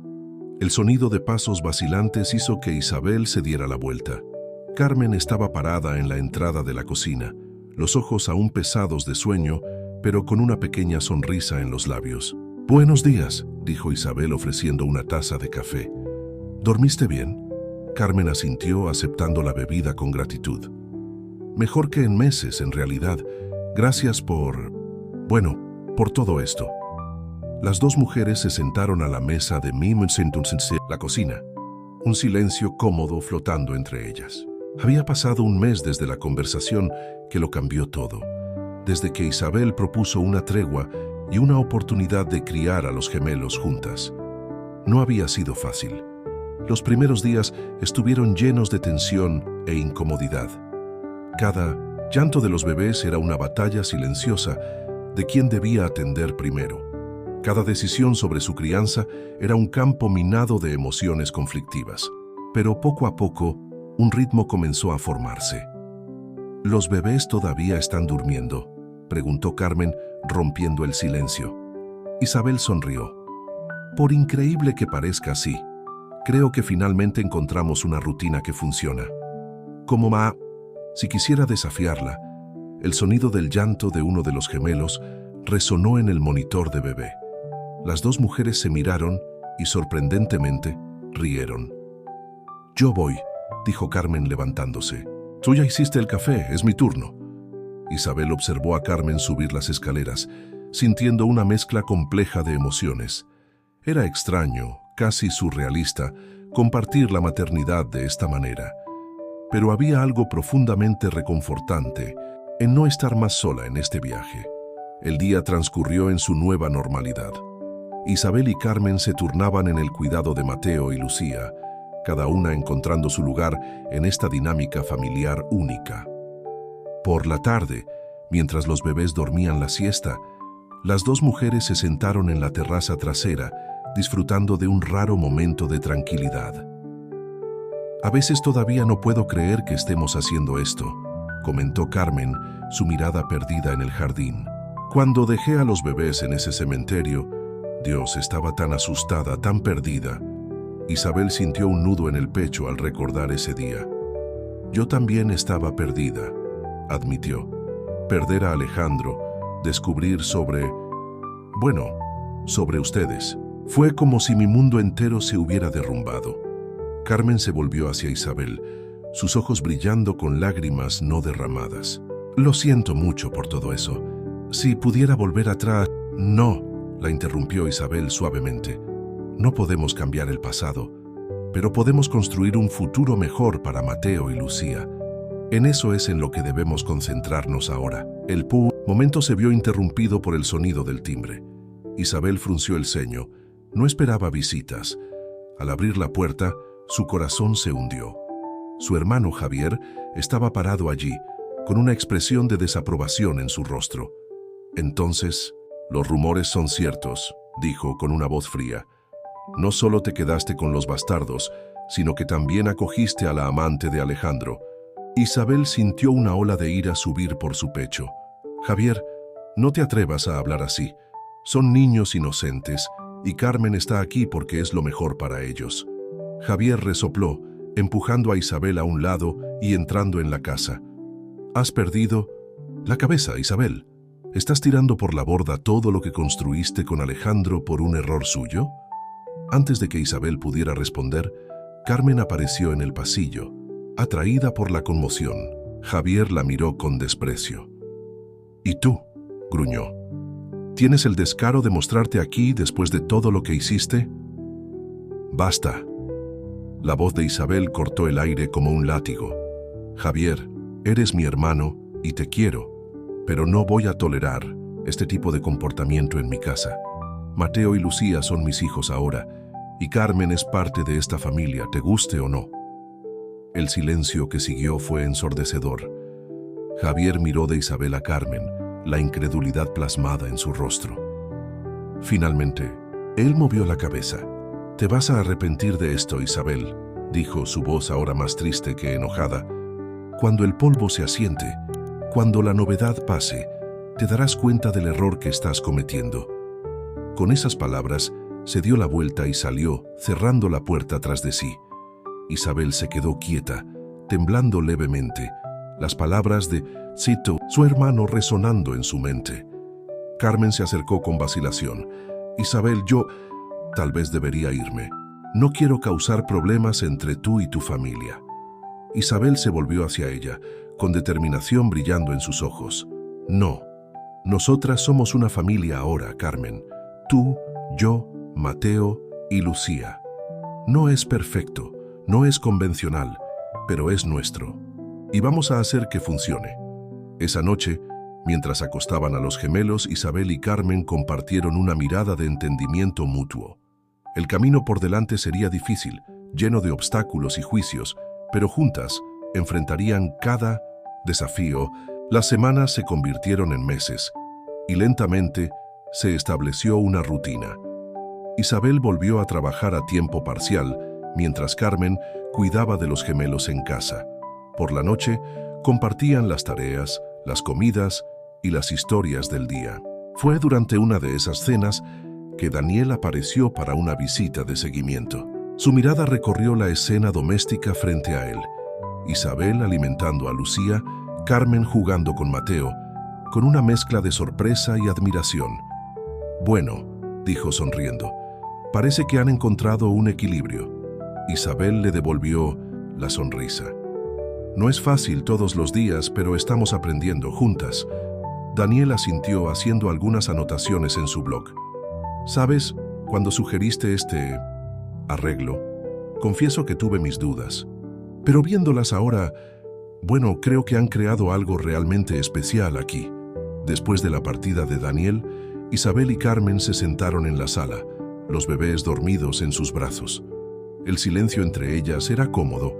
El sonido de pasos vacilantes hizo que Isabel se diera la vuelta. Carmen estaba parada en la entrada de la cocina, los ojos aún pesados de sueño, pero con una pequeña sonrisa en los labios. «Buenos días», dijo Isabel ofreciendo una taza de café. «¿Dormiste bien?» Carmen asintió, aceptando la bebida con gratitud. «Mejor que en meses, en realidad. Gracias por todo esto». Las dos mujeres se sentaron a la mesa de la cocina, un silencio cómodo flotando entre ellas. Había pasado un mes desde la conversación que lo cambió todo, desde que Isabel propuso una tregua y una oportunidad de criar a los gemelos juntas. No había sido fácil. Los primeros días estuvieron llenos de tensión e incomodidad. Cada llanto de los bebés era una batalla silenciosa de quién debía atender primero. Cada decisión sobre su crianza era un campo minado de emociones conflictivas. Pero poco a poco, un ritmo comenzó a formarse. «¿Los bebés todavía están durmiendo?», preguntó Carmen, rompiendo el silencio. Isabel sonrió. «Por increíble que parezca, sí. Creo que finalmente encontramos una rutina que funciona. Como si quisiera desafiarla, el sonido del llanto de uno de los gemelos resonó en el monitor de bebé. Las dos mujeres se miraron y, sorprendentemente, rieron. «Yo voy», dijo Carmen levantándose. «Tú ya hiciste el café, es mi turno». Isabel observó a Carmen subir las escaleras, sintiendo una mezcla compleja de emociones. Era extraño, casi surrealista, compartir la maternidad de esta manera. Pero había algo profundamente reconfortante en no estar más sola en este viaje. El día transcurrió en su nueva normalidad. Isabel y Carmen se turnaban en el cuidado de Mateo y Lucía, cada una encontrando su lugar en esta dinámica familiar única. Por la tarde, mientras los bebés dormían la siesta, las dos mujeres se sentaron en la terraza trasera, disfrutando de un raro momento de tranquilidad. «A veces todavía no puedo creer que estemos haciendo esto», comentó Carmen, su mirada perdida en el jardín. «Cuando dejé a los bebés en ese cementerio, Dios, estaba tan asustada, tan perdida». Isabel sintió un nudo en el pecho al recordar ese día. «Yo también estaba perdida», admitió. «Perder a Alejandro, descubrir sobre ustedes. Fue como si mi mundo entero se hubiera derrumbado». Carmen se volvió hacia Isabel, sus ojos brillando con lágrimas no derramadas. «Lo siento mucho por todo eso. Si pudiera volver atrás...» «No», la interrumpió Isabel suavemente. «No podemos cambiar el pasado, pero podemos construir un futuro mejor para Mateo y Lucía. En eso es en lo que debemos concentrarnos ahora». El momento se vio interrumpido por el sonido del timbre. Isabel frunció el ceño. No esperaba visitas. Al abrir la puerta, su corazón se hundió. Su hermano Javier estaba parado allí, con una expresión de desaprobación en su rostro. «Entonces, los rumores son ciertos», dijo con una voz fría. «No solo te quedaste con los bastardos, sino que también acogiste a la amante de Alejandro». Isabel sintió una ola de ira subir por su pecho. «Javier, no te atrevas a hablar así. Son niños inocentes, y Carmen está aquí porque es lo mejor para ellos». Javier resopló, empujando a Isabel a un lado y entrando en la casa. «Has perdido la cabeza, Isabel. ¿Estás tirando por la borda todo lo que construiste con Alejandro por un error suyo?» Antes de que Isabel pudiera responder, Carmen apareció en el pasillo, atraída por la conmoción. Javier la miró con desprecio. «¿Y tú?», gruñó. ¿Tienes el descaro de mostrarte aquí después de todo lo que hiciste? Basta. La voz de Isabel cortó el aire como un látigo. Javier, eres mi hermano y te quiero, pero no voy a tolerar este tipo de comportamiento en mi casa. Mateo y Lucía son mis hijos ahora, y Carmen es parte de esta familia, te guste o no. El silencio que siguió fue ensordecedor. Javier miró de Isabel a Carmen, la incredulidad plasmada en su rostro. Finalmente, él movió la cabeza. «Te vas a arrepentir de esto, Isabel», dijo, su voz ahora más triste que enojada. «Cuando el polvo se asiente, cuando la novedad pase, te darás cuenta del error que estás cometiendo». Con esas palabras, se dio la vuelta y salió, cerrando la puerta tras de sí. Isabel se quedó quieta, temblando levemente, las palabras de Cito, su hermano, resonando en su mente. Carmen se acercó con vacilación. «Isabel, yo tal vez debería irme. No quiero causar problemas entre tú y tu familia». Isabel se volvió hacia ella, con determinación brillando en sus ojos. «No, nosotras somos una familia ahora, Carmen. Tú, yo, Mateo y Lucía. No es perfecto, no es convencional, pero es nuestro. Y vamos a hacer que funcione». Esa noche, mientras acostaban a los gemelos, Isabel y Carmen compartieron una mirada de entendimiento mutuo. El camino por delante sería difícil, lleno de obstáculos y juicios, pero juntas enfrentarían cada desafío. Las semanas se convirtieron en meses, y lentamente se estableció una rutina. Isabel volvió a trabajar a tiempo parcial, mientras Carmen cuidaba de los gemelos en casa. Por la noche, compartían las tareas, las comidas y las historias del día. Fue durante una de esas cenas que Daniel apareció para una visita de seguimiento. Su mirada recorrió la escena doméstica frente a él. Isabel alimentando a Lucía, Carmen jugando con Mateo, con una mezcla de sorpresa y admiración. «Bueno», dijo sonriendo, «parece que han encontrado un equilibrio». Isabel le devolvió la sonrisa. «No es fácil todos los días, pero estamos aprendiendo juntas». Daniel asintió haciendo algunas anotaciones en su blog. «¿Sabes, cuando sugeriste este arreglo, confieso que tuve mis dudas. Pero viéndolas ahora, bueno, creo que han creado algo realmente especial aquí». Después de la partida de Daniel, Isabel y Carmen se sentaron en la sala, los bebés dormidos en sus brazos. El silencio entre ellas era cómodo,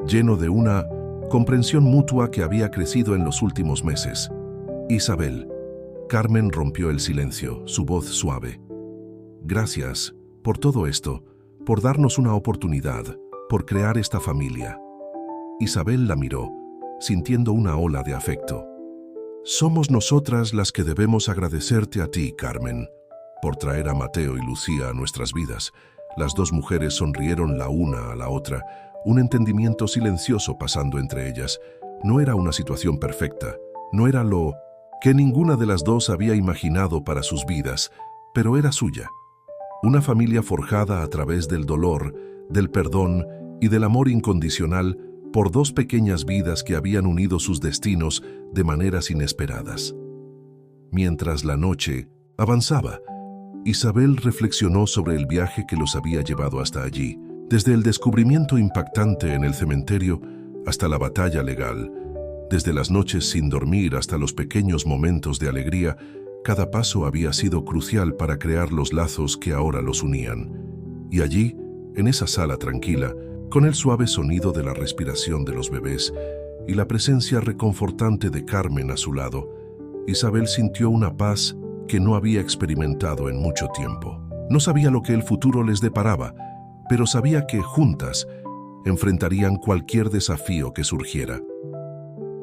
lleno de una comprensión mutua que había crecido en los últimos meses. «Isabel». Carmen rompió el silencio, su voz suave. «Gracias por todo esto, por darnos una oportunidad, por crear esta familia». Isabel la miró, sintiendo una ola de afecto. «Somos nosotras las que debemos agradecerte a ti, Carmen, por traer a Mateo y Lucía a nuestras vidas». Las dos mujeres sonrieron la una a la otra, un entendimiento silencioso pasando entre ellas. No era una situación perfecta, no era lo que ninguna de las dos había imaginado para sus vidas, pero era suya. Una familia forjada a través del dolor, del perdón y del amor incondicional por dos pequeñas vidas que habían unido sus destinos de maneras inesperadas. Mientras la noche avanzaba, Isabel reflexionó sobre el viaje que los había llevado hasta allí, desde el descubrimiento impactante en el cementerio hasta la batalla legal, desde las noches sin dormir hasta los pequeños momentos de alegría. Cada paso había sido crucial para crear los lazos que ahora los unían. Y allí, en esa sala tranquila, con el suave sonido de la respiración de los bebés y la presencia reconfortante de Carmen a su lado, Isabel sintió una paz que no había experimentado en mucho tiempo. No sabía lo que el futuro les deparaba, pero sabía que juntas enfrentarían cualquier desafío que surgiera.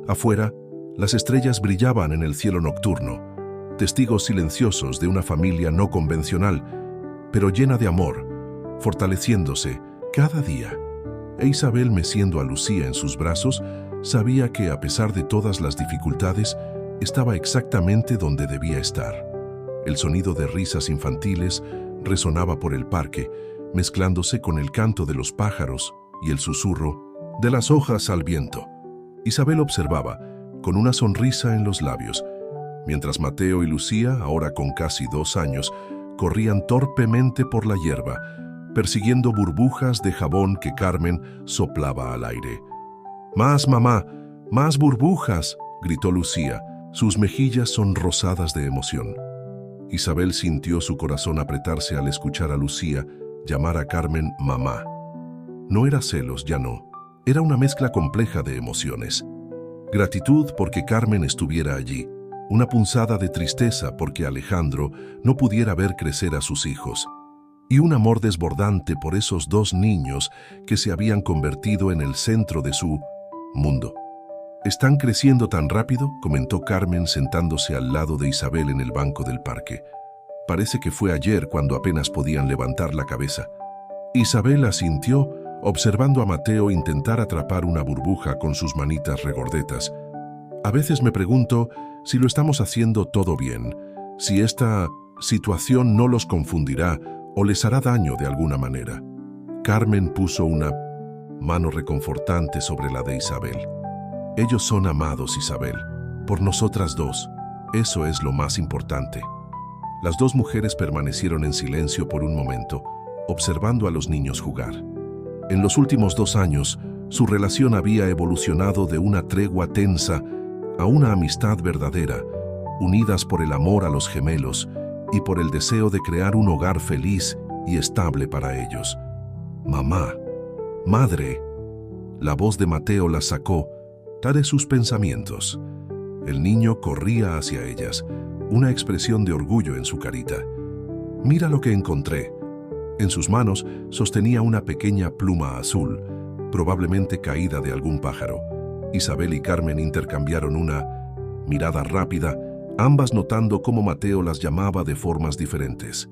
Afuera, las estrellas brillaban en el cielo nocturno, testigos silenciosos de una familia no convencional, pero llena de amor, fortaleciéndose cada día. E Isabel, meciendo a Lucía en sus brazos, sabía que a pesar de todas las dificultades, estaba exactamente donde debía estar. El sonido de risas infantiles resonaba por el parque, mezclándose con el canto de los pájaros y el susurro de las hojas al viento. Isabel observaba, con una sonrisa en los labios, mientras Mateo y Lucía, ahora con casi 2 años, corrían torpemente por la hierba, persiguiendo burbujas de jabón que Carmen soplaba al aire. «¡Más, mamá! ¡Más burbujas!», gritó Lucía, sus mejillas sonrosadas de emoción. Isabel sintió su corazón apretarse al escuchar a Lucía llamar a Carmen mamá. No era celos, ya no. Era una mezcla compleja de emociones. Gratitud porque Carmen estuviera allí. Una punzada de tristeza porque Alejandro no pudiera ver crecer a sus hijos. Y un amor desbordante por esos 2 niños que se habían convertido en el centro de su mundo. «Están creciendo tan rápido», comentó Carmen sentándose al lado de Isabel en el banco del parque. «Parece que fue ayer cuando apenas podían levantar la cabeza». Isabel asintió, observando a Mateo intentar atrapar una burbuja con sus manitas regordetas. «A veces me pregunto si lo estamos haciendo todo bien, si esta situación no los confundirá o les hará daño de alguna manera». Carmen puso una mano reconfortante sobre la de Isabel. «Ellos son amados, Isabel, por nosotras 2. Eso es lo más importante». Las 2 mujeres permanecieron en silencio por un momento, observando a los niños jugar. En los últimos 2 años, su relación había evolucionado de una tregua tensa a una amistad verdadera, unidas por el amor a los gemelos y por el deseo de crear un hogar feliz y estable para ellos. «Mamá, madre», la voz de Mateo las sacó de sus pensamientos. El niño corría hacia ellas, una expresión de orgullo en su carita. «Mira lo que encontré». En sus manos sostenía una pequeña pluma azul, probablemente caída de algún pájaro. Isabel y Carmen intercambiaron una mirada rápida, ambas notando cómo Mateo las llamaba de formas diferentes.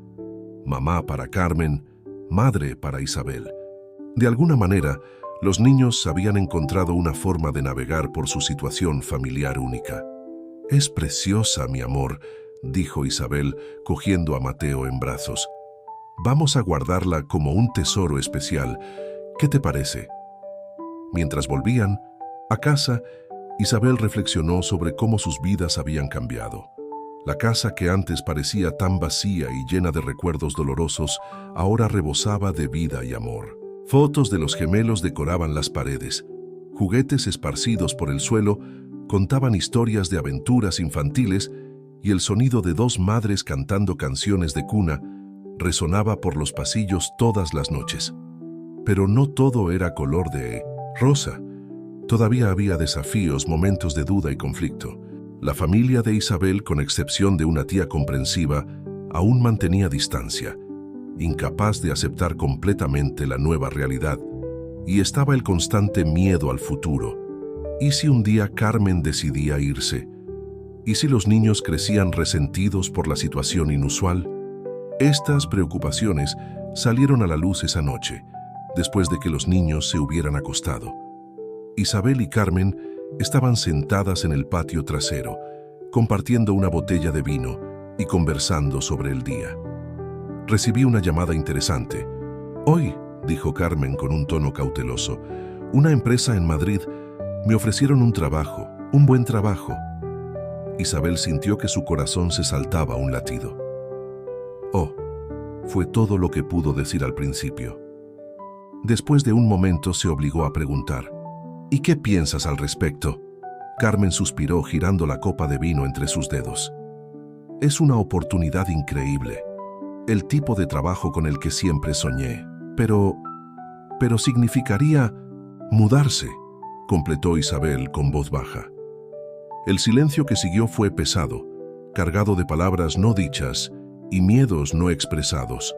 Mamá para Carmen, madre para Isabel. De alguna manera, los niños habían encontrado una forma de navegar por su situación familiar única. «Es preciosa, mi amor», dijo Isabel, cogiendo a Mateo en brazos. «Vamos a guardarla como un tesoro especial. ¿Qué te parece?». Mientras volvían a casa, Isabel reflexionó sobre cómo sus vidas habían cambiado. La casa que antes parecía tan vacía y llena de recuerdos dolorosos, ahora rebosaba de vida y amor. Fotos de los gemelos decoraban las paredes. Juguetes esparcidos por el suelo contaban historias de aventuras infantiles y el sonido de 2 madres cantando canciones de cuna resonaba por los pasillos todas las noches. Pero no todo era color de rosa. Todavía había desafíos, momentos de duda y conflicto. La familia de Isabel, con excepción de una tía comprensiva, aún mantenía distancia, incapaz de aceptar completamente la nueva realidad, y estaba el constante miedo al futuro. ¿Y si un día Carmen decidía irse? ¿Y si los niños crecían resentidos por la situación inusual? Estas preocupaciones salieron a la luz esa noche, después de que los niños se hubieran acostado. Isabel y Carmen estaban sentadas en el patio trasero, compartiendo una botella de vino y conversando sobre el día. Recibí una llamada interesante. «Hoy», dijo Carmen con un tono cauteloso, «una empresa en Madrid me ofrecieron un trabajo, un buen trabajo». Isabel sintió que su corazón se saltaba un latido. «Oh», fue todo lo que pudo decir al principio. Después de un momento se obligó a preguntar, «¿Y qué piensas al respecto?». Carmen suspiró girando la copa de vino entre sus dedos. «Es una oportunidad increíble. El tipo de trabajo con el que siempre soñé. Pero significaría mudarse», completó Isabel con voz baja. El silencio que siguió fue pesado, cargado de palabras no dichas y miedos no expresados.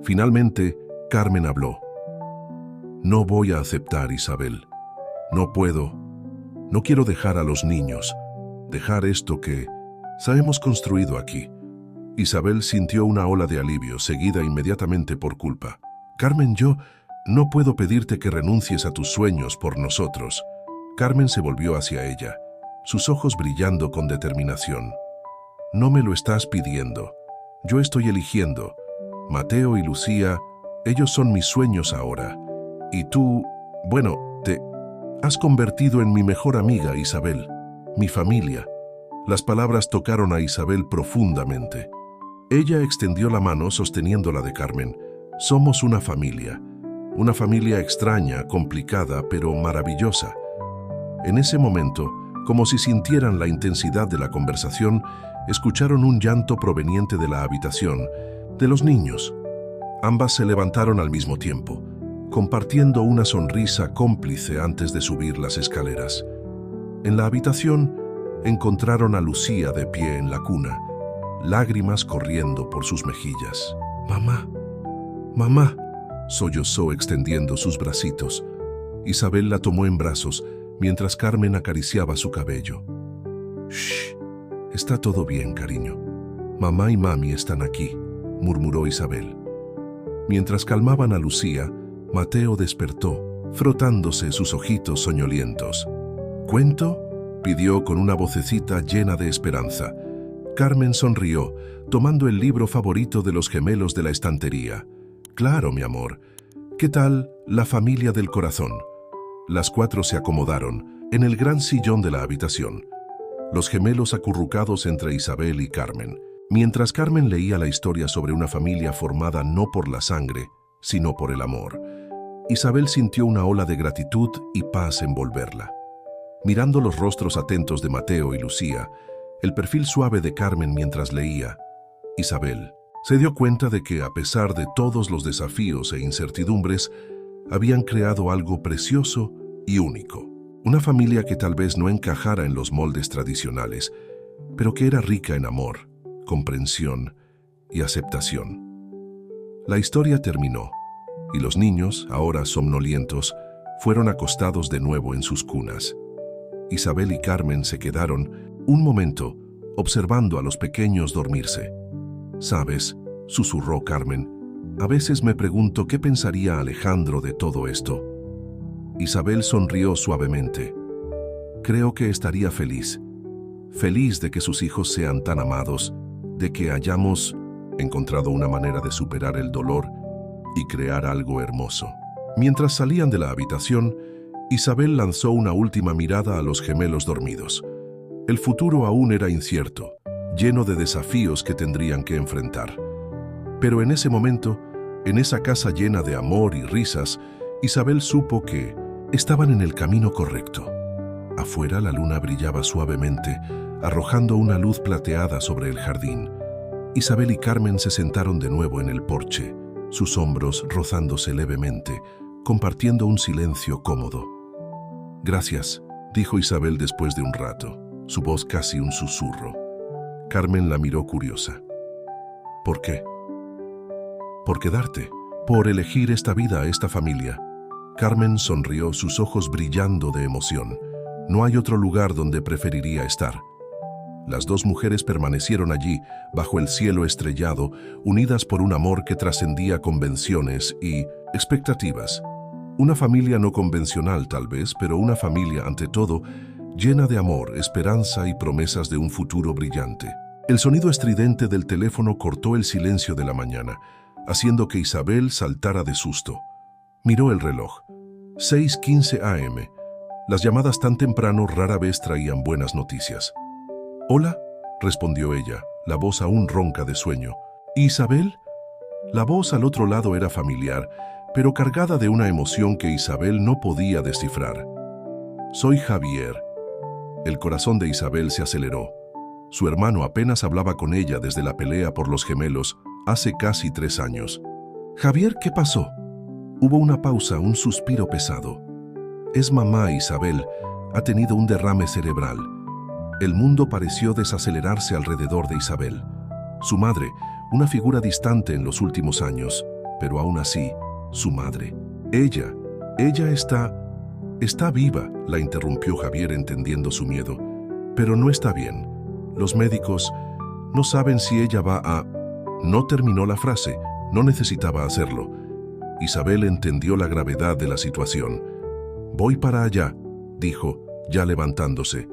Finalmente, Carmen habló. «No voy a aceptar, Isabel. No puedo. No quiero dejar a los niños, dejar esto que hemos construido aquí». Isabel sintió una ola de alivio, seguida inmediatamente por culpa. «Carmen, yo no puedo pedirte que renuncies a tus sueños por nosotros». Carmen se volvió hacia ella, sus ojos brillando con determinación. «No me lo estás pidiendo. Yo estoy eligiendo. Mateo y Lucía, ellos son mis sueños ahora. Y tú, bueno, te has convertido en mi mejor amiga, Isabel. Mi familia. Las palabras tocaron a Isabel profundamente. Ella extendió la mano sosteniendo la de Carmen. Somos una familia extraña, complicada, pero maravillosa. En ese momento, como si sintieran la intensidad de la conversación, escucharon un llanto proveniente de la habitación, de los niños. Ambas se levantaron al mismo tiempo, compartiendo una sonrisa cómplice antes de subir las escaleras. En la habitación, encontraron a Lucía de pie en la cuna, lágrimas corriendo por sus mejillas. «Mamá, mamá», sollozó extendiendo sus bracitos. Isabel la tomó en brazos mientras Carmen acariciaba su cabello. «Shh, está todo bien, cariño. Mamá y mami están aquí», murmuró Isabel. Mientras calmaban a Lucía, Mateo despertó, frotándose sus ojitos soñolientos. «¿Cuento?», pidió con una vocecita llena de esperanza. Carmen sonrió, tomando el libro favorito de los gemelos de la estantería. «Claro, mi amor. ¿Qué tal La familia del corazón?». Las cuatro se acomodaron en el gran sillón de la habitación, los gemelos acurrucados entre Isabel y Carmen, mientras Carmen leía la historia sobre una familia formada no por la sangre, sino por el amor. Isabel sintió una ola de gratitud y paz envolverla. Mirando los rostros atentos de Mateo y Lucía, el perfil suave de Carmen mientras leía, Isabel se dio cuenta de que, a pesar de todos los desafíos e incertidumbres, habían creado algo precioso y único. Una familia que tal vez no encajara en los moldes tradicionales, pero que era rica en amor, comprensión y aceptación. La historia terminó, y los niños, ahora somnolientos, fueron acostados de nuevo en sus cunas. Isabel y Carmen se quedaron un momento observando a los pequeños dormirse. «¿Sabes?», susurró Carmen, «a veces me pregunto qué pensaría Alejandro de todo esto». Isabel sonrió suavemente. «Creo que estaría feliz. Feliz de que sus hijos sean tan amados, de que hayamos encontrado una manera de superar el dolor y crear algo hermoso». Mientras salían de la habitación, Isabel lanzó una última mirada a los gemelos dormidos. El futuro aún era incierto, lleno de desafíos que tendrían que enfrentar. Pero en ese momento, en esa casa llena de amor y risas, Isabel supo que estaban en el camino correcto. Afuera la luna brillaba suavemente, arrojando una luz plateada sobre el jardín. Isabel y Carmen se sentaron de nuevo en el porche, sus hombros rozándose levemente, compartiendo un silencio cómodo. «Gracias», dijo Isabel después de un rato, su voz casi un susurro. Carmen la miró curiosa. «¿Por qué?». «Por quedarte, por elegir esta vida, esta familia». Carmen sonrió, sus ojos brillando de emoción. «No hay otro lugar donde preferiría estar». Las dos mujeres permanecieron allí, bajo el cielo estrellado, unidas por un amor que trascendía convenciones y expectativas. Una familia no convencional tal vez, pero una familia ante todo, llena de amor, esperanza y promesas de un futuro brillante. El sonido estridente del teléfono cortó el silencio de la mañana, haciendo que Isabel saltara de susto. Miró el reloj. 6:15 AM. Las llamadas tan temprano rara vez traían buenas noticias. «Hola», respondió ella, la voz aún ronca de sueño. «¿Isabel?». La voz al otro lado era familiar, pero cargada de una emoción que Isabel no podía descifrar. «Soy Javier». El corazón de Isabel se aceleró. Su hermano apenas hablaba con ella desde la pelea por los gemelos hace casi 3 años. «Javier, ¿qué pasó?». Hubo una pausa, un suspiro pesado. «Es mamá, Isabel. Ha tenido un derrame cerebral». El mundo pareció desacelerarse alrededor de Isabel. Su madre, una figura distante en los últimos años, pero aún así, su madre. Ella está viva», la interrumpió Javier entendiendo su miedo. «Pero no está bien. Los médicos no saben si ella va a...». No terminó la frase, no necesitaba hacerlo. Isabel entendió la gravedad de la situación. «Voy para allá», dijo, ya levantándose.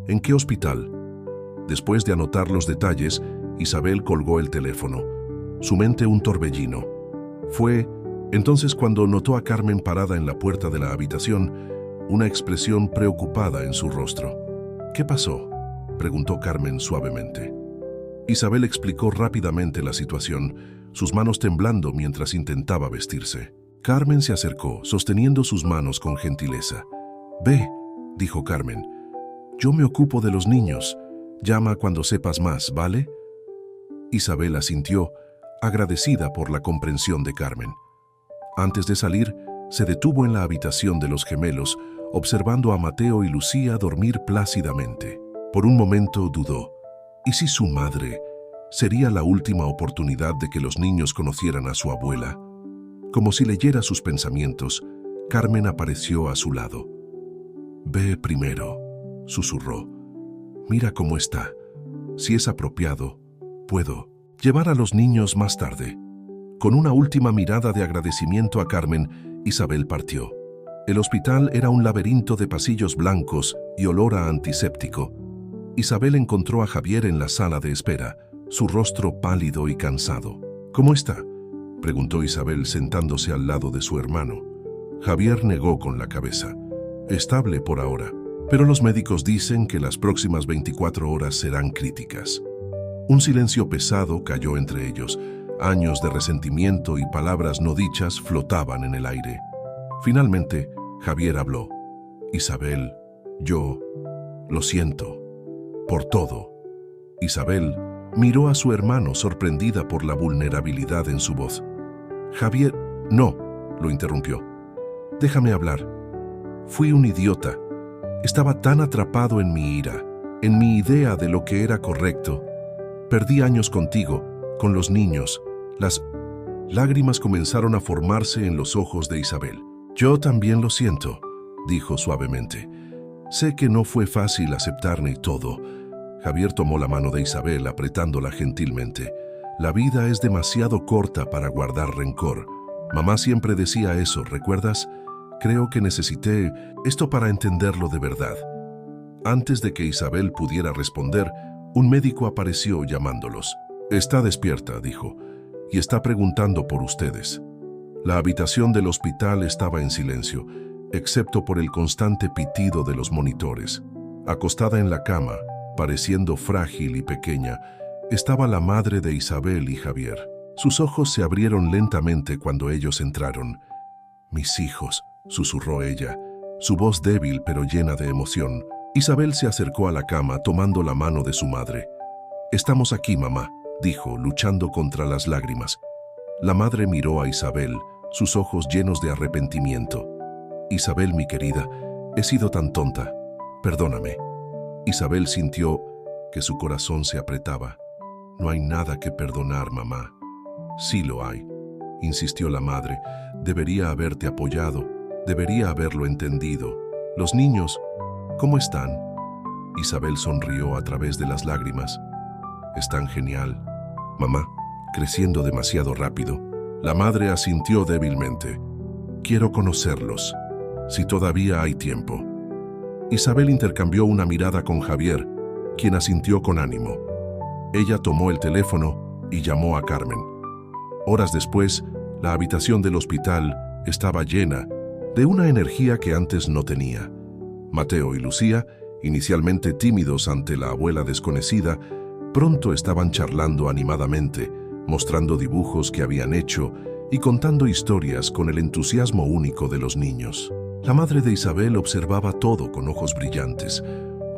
«¿En qué hospital?». Después de anotar los detalles, Isabel colgó el teléfono. Su mente un torbellino. Fue entonces cuando notó a Carmen parada en la puerta de la habitación, una expresión preocupada en su rostro. «¿Qué pasó?». preguntó Carmen suavemente. Isabel explicó rápidamente la situación, sus manos temblando mientras intentaba vestirse. Carmen se acercó, sosteniendo sus manos con gentileza. «Ve», dijo Carmen, «yo me ocupo de los niños. Llama cuando sepas más, ¿vale?» Isabel asintió, agradecida por la comprensión de Carmen. Antes de salir, se detuvo en la habitación de los gemelos, observando a Mateo y Lucía dormir plácidamente. Por un momento dudó. ¿Y si su madre sería la última oportunidad de que los niños conocieran a su abuela? Como si leyera sus pensamientos, Carmen apareció a su lado. «Ve primero», susurró. «Mira cómo está. Si es apropiado, puedo llevar a los niños más tarde». Con una última mirada de agradecimiento a Carmen, Isabel partió. El hospital era un laberinto de pasillos blancos y olor a antiséptico. Isabel encontró a Javier en la sala de espera, su rostro pálido y cansado. «¿Cómo está?», preguntó Isabel sentándose al lado de su hermano. Javier negó con la cabeza. «Estable por ahora, pero los médicos dicen que las próximas 24 horas serán críticas». Un silencio pesado cayó entre ellos. Años de resentimiento y palabras no dichas flotaban en el aire. Finalmente, Javier habló. «Isabel, yo lo siento por todo». Isabel miró a su hermano sorprendida por la vulnerabilidad en su voz. «Javier, no», lo interrumpió. «Déjame hablar. Fui un idiota. Estaba tan atrapado en mi ira, en mi idea de lo que era correcto. Perdí años contigo, con los niños». Las lágrimas comenzaron a formarse en los ojos de Isabel. «Yo también lo siento», dijo suavemente. «Sé que no fue fácil aceptarme y todo». Javier tomó la mano de Isabel apretándola gentilmente. «La vida es demasiado corta para guardar rencor. Mamá siempre decía eso, ¿recuerdas? Creo que necesité esto para entenderlo de verdad». Antes de que Isabel pudiera responder, un médico apareció llamándolos. «Está despierta», dijo, «y está preguntando por ustedes». La habitación del hospital estaba en silencio, excepto por el constante pitido de los monitores. Acostada en la cama, pareciendo frágil y pequeña, estaba la madre de Isabel y Javier. Sus ojos se abrieron lentamente cuando ellos entraron. «Mis hijos», susurró ella, su voz débil pero llena de emoción. Isabel se acercó a la cama tomando la mano de su madre. «Estamos aquí, mamá», dijo, luchando contra las lágrimas. La madre miró a Isabel, sus ojos llenos de arrepentimiento. «Isabel, mi querida, he sido tan tonta. Perdóname». Isabel sintió que su corazón se apretaba. «No hay nada que perdonar, mamá». «Sí lo hay», insistió la madre. «Debería haberte apoyado, debería haberlo entendido. Los niños, ¿cómo están?». Isabel sonrió a través de las lágrimas. «Están genial, mamá, creciendo demasiado rápido». La madre asintió débilmente. «Quiero conocerlos, si todavía hay tiempo». Isabel intercambió una mirada con Javier, quien asintió con ánimo. Ella tomó el teléfono y llamó a Carmen. Horas después, la habitación del hospital estaba llena de una energía que antes no tenía. Mateo y Lucía, inicialmente tímidos ante la abuela desconocida, pronto estaban charlando animadamente, mostrando dibujos que habían hecho y contando historias con el entusiasmo único de los niños. La madre de Isabel observaba todo con ojos brillantes,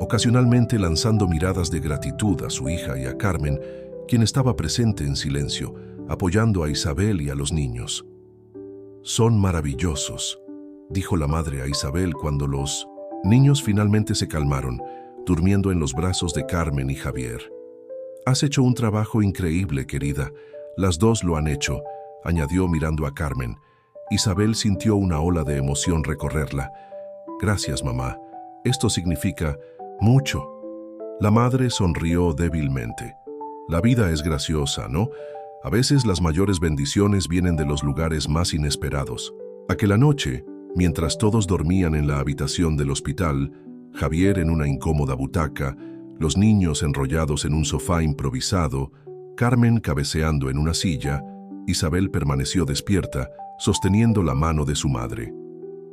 ocasionalmente lanzando miradas de gratitud a su hija y a Carmen, quien estaba presente en silencio, apoyando a Isabel y a los niños. «Son maravillosos», dijo la madre a Isabel cuando los niños finalmente se calmaron, durmiendo en los brazos de Carmen y Javier. «Has hecho un trabajo increíble, querida. Las dos lo han hecho», añadió mirando a Carmen. Isabel sintió una ola de emoción recorrerla. «Gracias, mamá. Esto significa mucho». La madre sonrió débilmente. «La vida es graciosa, ¿no? A veces las mayores bendiciones vienen de los lugares más inesperados». Aquella noche, mientras todos dormían en la habitación del hospital, Javier en una incómoda butaca, los niños enrollados en un sofá improvisado, Carmen cabeceando en una silla, Isabel permaneció despierta, sosteniendo la mano de su madre.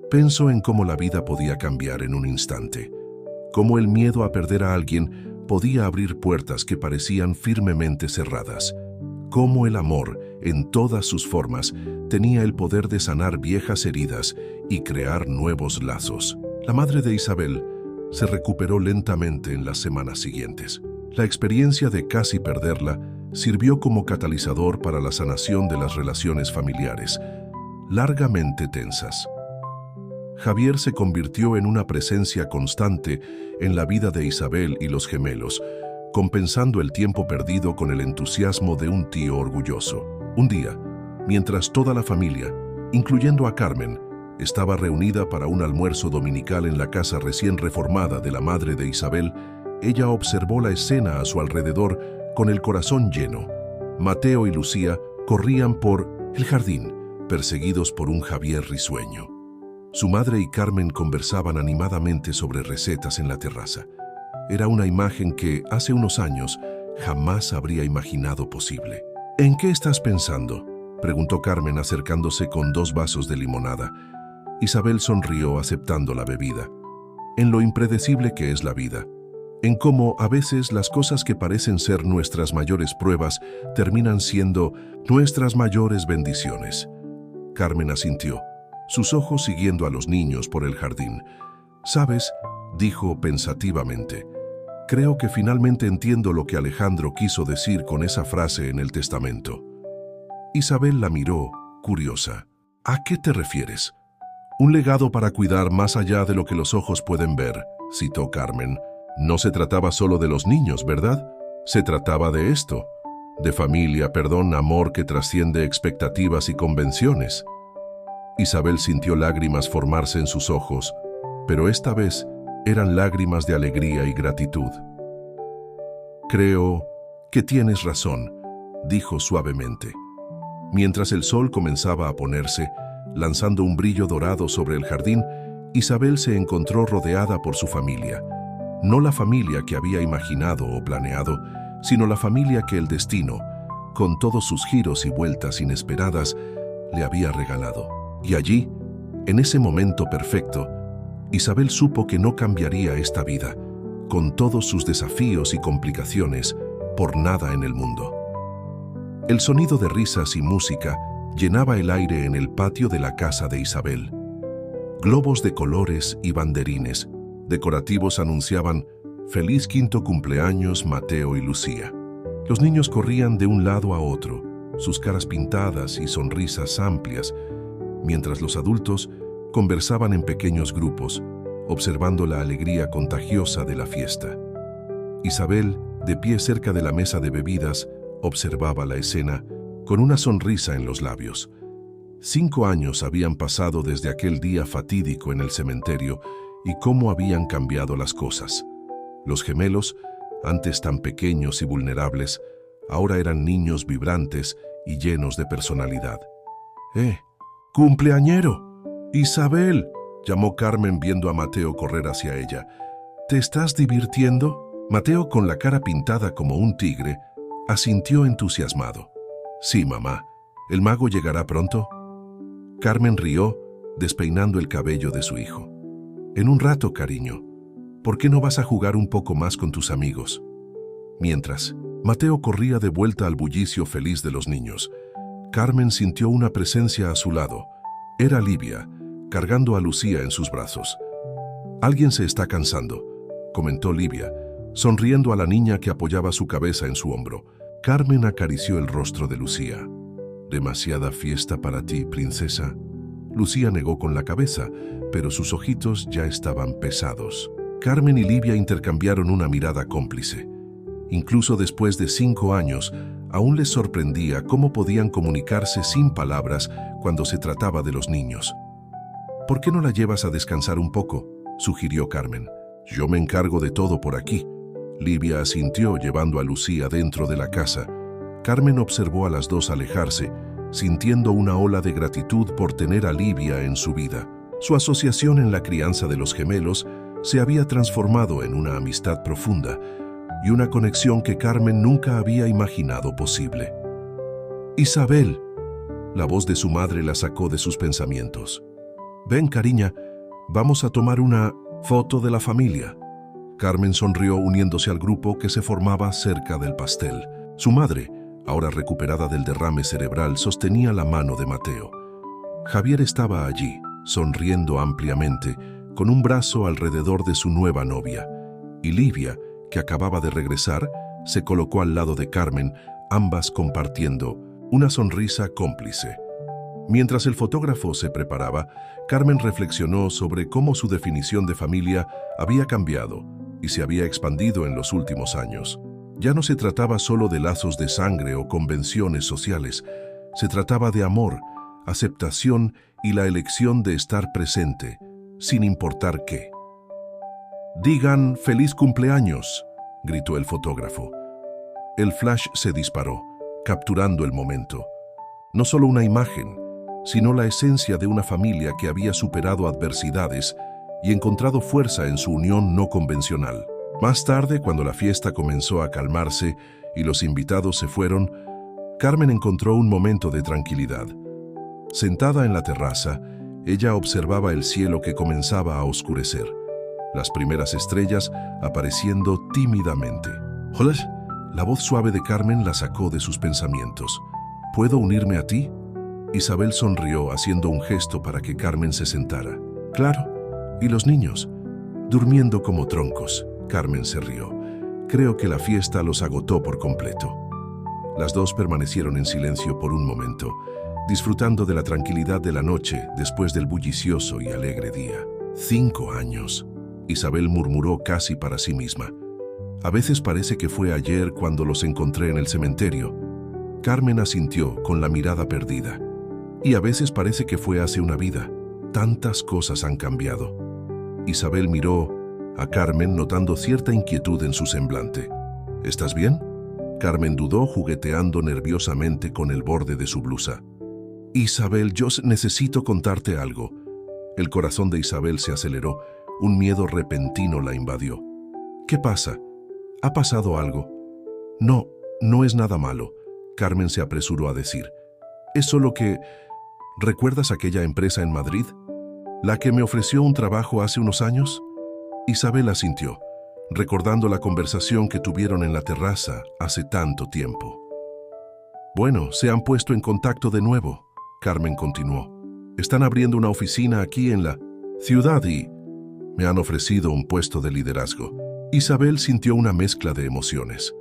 Pensó en cómo la vida podía cambiar en un instante, cómo el miedo a perder a alguien podía abrir puertas que parecían firmemente cerradas. Cómo el amor, en todas sus formas, tenía el poder de sanar viejas heridas y crear nuevos lazos. La madre de Isabel se recuperó lentamente en las semanas siguientes. La experiencia de casi perderla sirvió como catalizador para la sanación de las relaciones familiares, largamente tensas. Javier se convirtió en una presencia constante en la vida de Isabel y los gemelos, compensando el tiempo perdido con el entusiasmo de un tío orgulloso. Un día, mientras toda la familia, incluyendo a Carmen, estaba reunida para un almuerzo dominical en la casa recién reformada de la madre de Isabel, ella observó la escena a su alrededor con el corazón lleno. Mateo y Lucía corrían por el jardín, perseguidos por un Javier risueño. Su madre y Carmen conversaban animadamente sobre recetas en la terraza. Era una imagen que, hace unos años, jamás habría imaginado posible. ¿En qué estás pensando?, preguntó Carmen acercándose con 2 vasos de limonada. Isabel sonrió aceptando la bebida. En lo impredecible que es la vida. En cómo a veces las cosas que parecen ser nuestras mayores pruebas terminan siendo nuestras mayores bendiciones. Carmen asintió, sus ojos siguiendo a los niños por el jardín. «¿Sabes?», dijo pensativamente. «Creo que finalmente entiendo lo que Alejandro quiso decir con esa frase en el testamento». Isabel la miró, curiosa. «¿A qué te refieres?». «Un legado para cuidar más allá de lo que los ojos pueden ver», citó Carmen. «No se trataba solo de los niños, ¿verdad? Se trataba de esto. De familia, amor que trasciende expectativas y convenciones». Isabel sintió lágrimas formarse en sus ojos, pero esta vez eran lágrimas de alegría y gratitud. «Creo que tienes razón», dijo suavemente. Mientras el sol comenzaba a ponerse, lanzando un brillo dorado sobre el jardín, Isabel se encontró rodeada por su familia. No la familia que había imaginado o planeado, sino la familia que el destino, con todos sus giros y vueltas inesperadas, le había regalado. Y allí, en ese momento perfecto, Isabel supo que no cambiaría esta vida, con todos sus desafíos y complicaciones, por nada en el mundo. El sonido de risas y música llenaba el aire en el patio de la casa de Isabel. Globos de colores y banderines decorativos anunciaban «Feliz quinto cumpleaños, Mateo y Lucía». Los niños corrían de un lado a otro, sus caras pintadas y sonrisas amplias, mientras los adultos conversaban en pequeños grupos, observando la alegría contagiosa de la fiesta. Isabel, de pie cerca de la mesa de bebidas, observaba la escena con una sonrisa en los labios. 5 años habían pasado desde aquel día fatídico en el cementerio y cómo habían cambiado las cosas. Los gemelos, antes tan pequeños y vulnerables, ahora eran niños vibrantes y llenos de personalidad. ¡Cumpleañero! ¡Isabel!, llamó Carmen viendo a Mateo correr hacia ella. ¿Te estás divirtiendo? Mateo, con la cara pintada como un tigre, asintió entusiasmado. «Sí, mamá. ¿El mago llegará pronto?». Carmen rió, despeinando el cabello de su hijo. «En un rato, cariño. ¿Por qué no vas a jugar un poco más con tus amigos?». Mientras, Mateo corría de vuelta al bullicio feliz de los niños. Carmen sintió una presencia a su lado. Era Livia, cargando a Lucía en sus brazos. «Alguien se está cansando», comentó Livia, sonriendo a la niña que apoyaba su cabeza en su hombro. Carmen acarició el rostro de Lucía. «¿Demasiada fiesta para ti, princesa?». Lucía negó con la cabeza, pero sus ojitos ya estaban pesados. Carmen y Livia intercambiaron una mirada cómplice. Incluso después de 5 años, aún les sorprendía cómo podían comunicarse sin palabras cuando se trataba de los niños. «¿Por qué no la llevas a descansar un poco?», sugirió Carmen. «Yo me encargo de todo por aquí». Livia asintió, llevando a Lucía dentro de la casa. Carmen observó a las dos alejarse, sintiendo una ola de gratitud por tener a Livia en su vida. Su asociación en la crianza de los gemelos se había transformado en una amistad profunda y una conexión que Carmen nunca había imaginado posible. «Isabel», la voz de su madre la sacó de sus pensamientos. «Ven, cariña, vamos a tomar una foto de la familia». Carmen sonrió uniéndose al grupo que se formaba cerca del pastel. Su madre, ahora recuperada del derrame cerebral, sostenía la mano de Mateo. Javier estaba allí, sonriendo ampliamente, con un brazo alrededor de su nueva novia. Y Livia, que acababa de regresar, se colocó al lado de Carmen, ambas compartiendo una sonrisa cómplice. Mientras el fotógrafo se preparaba, Carmen reflexionó sobre cómo su definición de familia había cambiado y se había expandido en los últimos años. Ya no se trataba solo de lazos de sangre o convenciones sociales, se trataba de amor, aceptación y la elección de estar presente, sin importar qué. «Digan feliz cumpleaños», gritó el fotógrafo. El flash se disparó, capturando el momento. No solo una imagen, sino la esencia de una familia que había superado adversidades y encontrado fuerza en su unión no convencional. Más tarde, cuando la fiesta comenzó a calmarse y los invitados se fueron, Carmen encontró un momento de tranquilidad. Sentada en la terraza, ella observaba el cielo que comenzaba a oscurecer, las primeras estrellas apareciendo tímidamente. «Hola», la voz suave de Carmen la sacó de sus pensamientos. «¿Puedo unirme a ti?» Isabel sonrió haciendo un gesto para que Carmen se sentara. «Claro, ¿y los niños?» «Durmiendo como troncos», Carmen se rió. «Creo que la fiesta los agotó por completo». Las dos permanecieron en silencio por un momento, disfrutando de la tranquilidad de la noche después del bullicioso y alegre día. 5 años, Isabel murmuró casi para sí misma. «A veces parece que fue ayer cuando los encontré en el cementerio». Carmen asintió con la mirada perdida. «Y a veces parece que fue hace una vida. Tantas cosas han cambiado». Isabel miró a Carmen notando cierta inquietud en su semblante. «¿Estás bien?» Carmen dudó, jugueteando nerviosamente con el borde de su blusa. «Isabel, yo necesito contarte algo». El corazón de Isabel se aceleró. Un miedo repentino la invadió. «¿Qué pasa? ¿Ha pasado algo?» «No, no es nada malo», Carmen se apresuró a decir. «Es solo que... ¿recuerdas aquella empresa en Madrid? ¿La que me ofreció un trabajo hace unos años?» Isabel asintió, recordando la conversación que tuvieron en la terraza hace tanto tiempo. «Bueno, se han puesto en contacto de nuevo», Carmen continuó. «Están abriendo una oficina aquí en la ciudad y me han ofrecido un puesto de liderazgo». Isabel sintió una mezcla de emociones.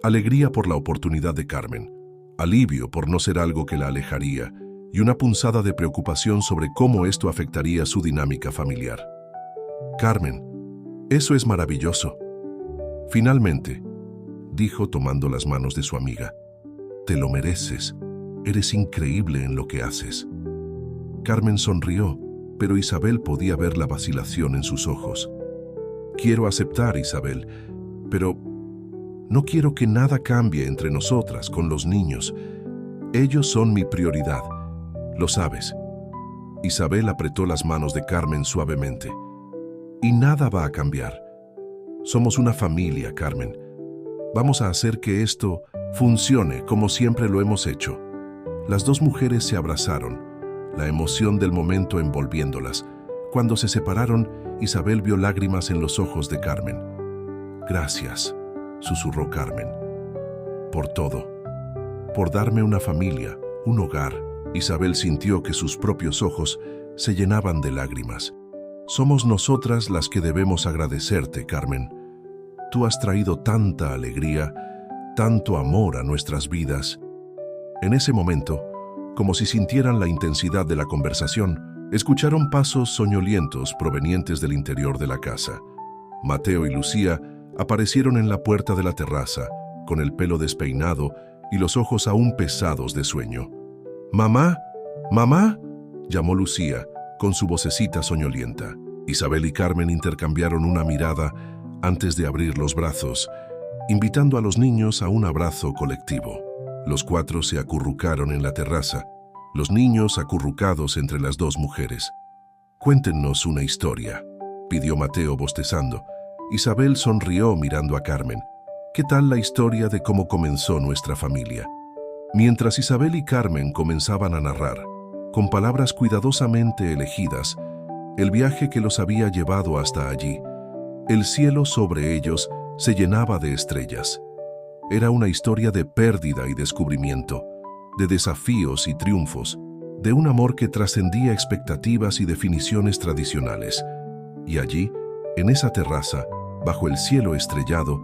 Alegría por la oportunidad de Carmen, alivio por no ser algo que la alejaría y una punzada de preocupación sobre cómo esto afectaría su dinámica familiar. «Carmen, eso es maravilloso». «Finalmente», dijo tomando las manos de su amiga. «Te lo mereces. Eres increíble en lo que haces». Carmen sonrió, pero Isabel podía ver la vacilación en sus ojos. «Quiero aceptar, Isabel, pero no quiero que nada cambie entre nosotras con los niños. Ellos son mi prioridad, lo sabes». Isabel apretó las manos de Carmen suavemente. «Y nada va a cambiar. Somos una familia, Carmen. Vamos a hacer que esto funcione como siempre lo hemos hecho». Las dos mujeres se abrazaron, la emoción del momento envolviéndolas. Cuando se separaron, Isabel vio lágrimas en los ojos de Carmen. «Gracias», susurró Carmen, «por todo, por darme una familia, un hogar». Isabel sintió que sus propios ojos se llenaban de lágrimas. «Somos nosotras las que debemos agradecerte, Carmen. Tú has traído tanta alegría, tanto amor a nuestras vidas». En ese momento, como si sintieran la intensidad de la conversación, escucharon pasos soñolientos provenientes del interior de la casa. Mateo y Lucía aparecieron en la puerta de la terraza, con el pelo despeinado y los ojos aún pesados de sueño. «¡Mamá! ¡Mamá!», llamó Lucía, con su vocecita soñolienta. Isabel y Carmen intercambiaron una mirada antes de abrir los brazos, invitando a los niños a un abrazo colectivo. Los 4 se acurrucaron en la terraza, los niños acurrucados entre las dos mujeres. «Cuéntenos una historia», pidió Mateo bostezando. Isabel sonrió mirando a Carmen. «¿Qué tal la historia de cómo comenzó nuestra familia?». Mientras Isabel y Carmen comenzaban a narrar, con palabras cuidadosamente elegidas, el viaje que los había llevado hasta allí, El cielo sobre ellos se llenaba de estrellas. Era una historia de pérdida y descubrimiento, de desafíos y triunfos, de un amor que trascendía expectativas y definiciones tradicionales. Y allí, en esa terraza, bajo el cielo estrellado,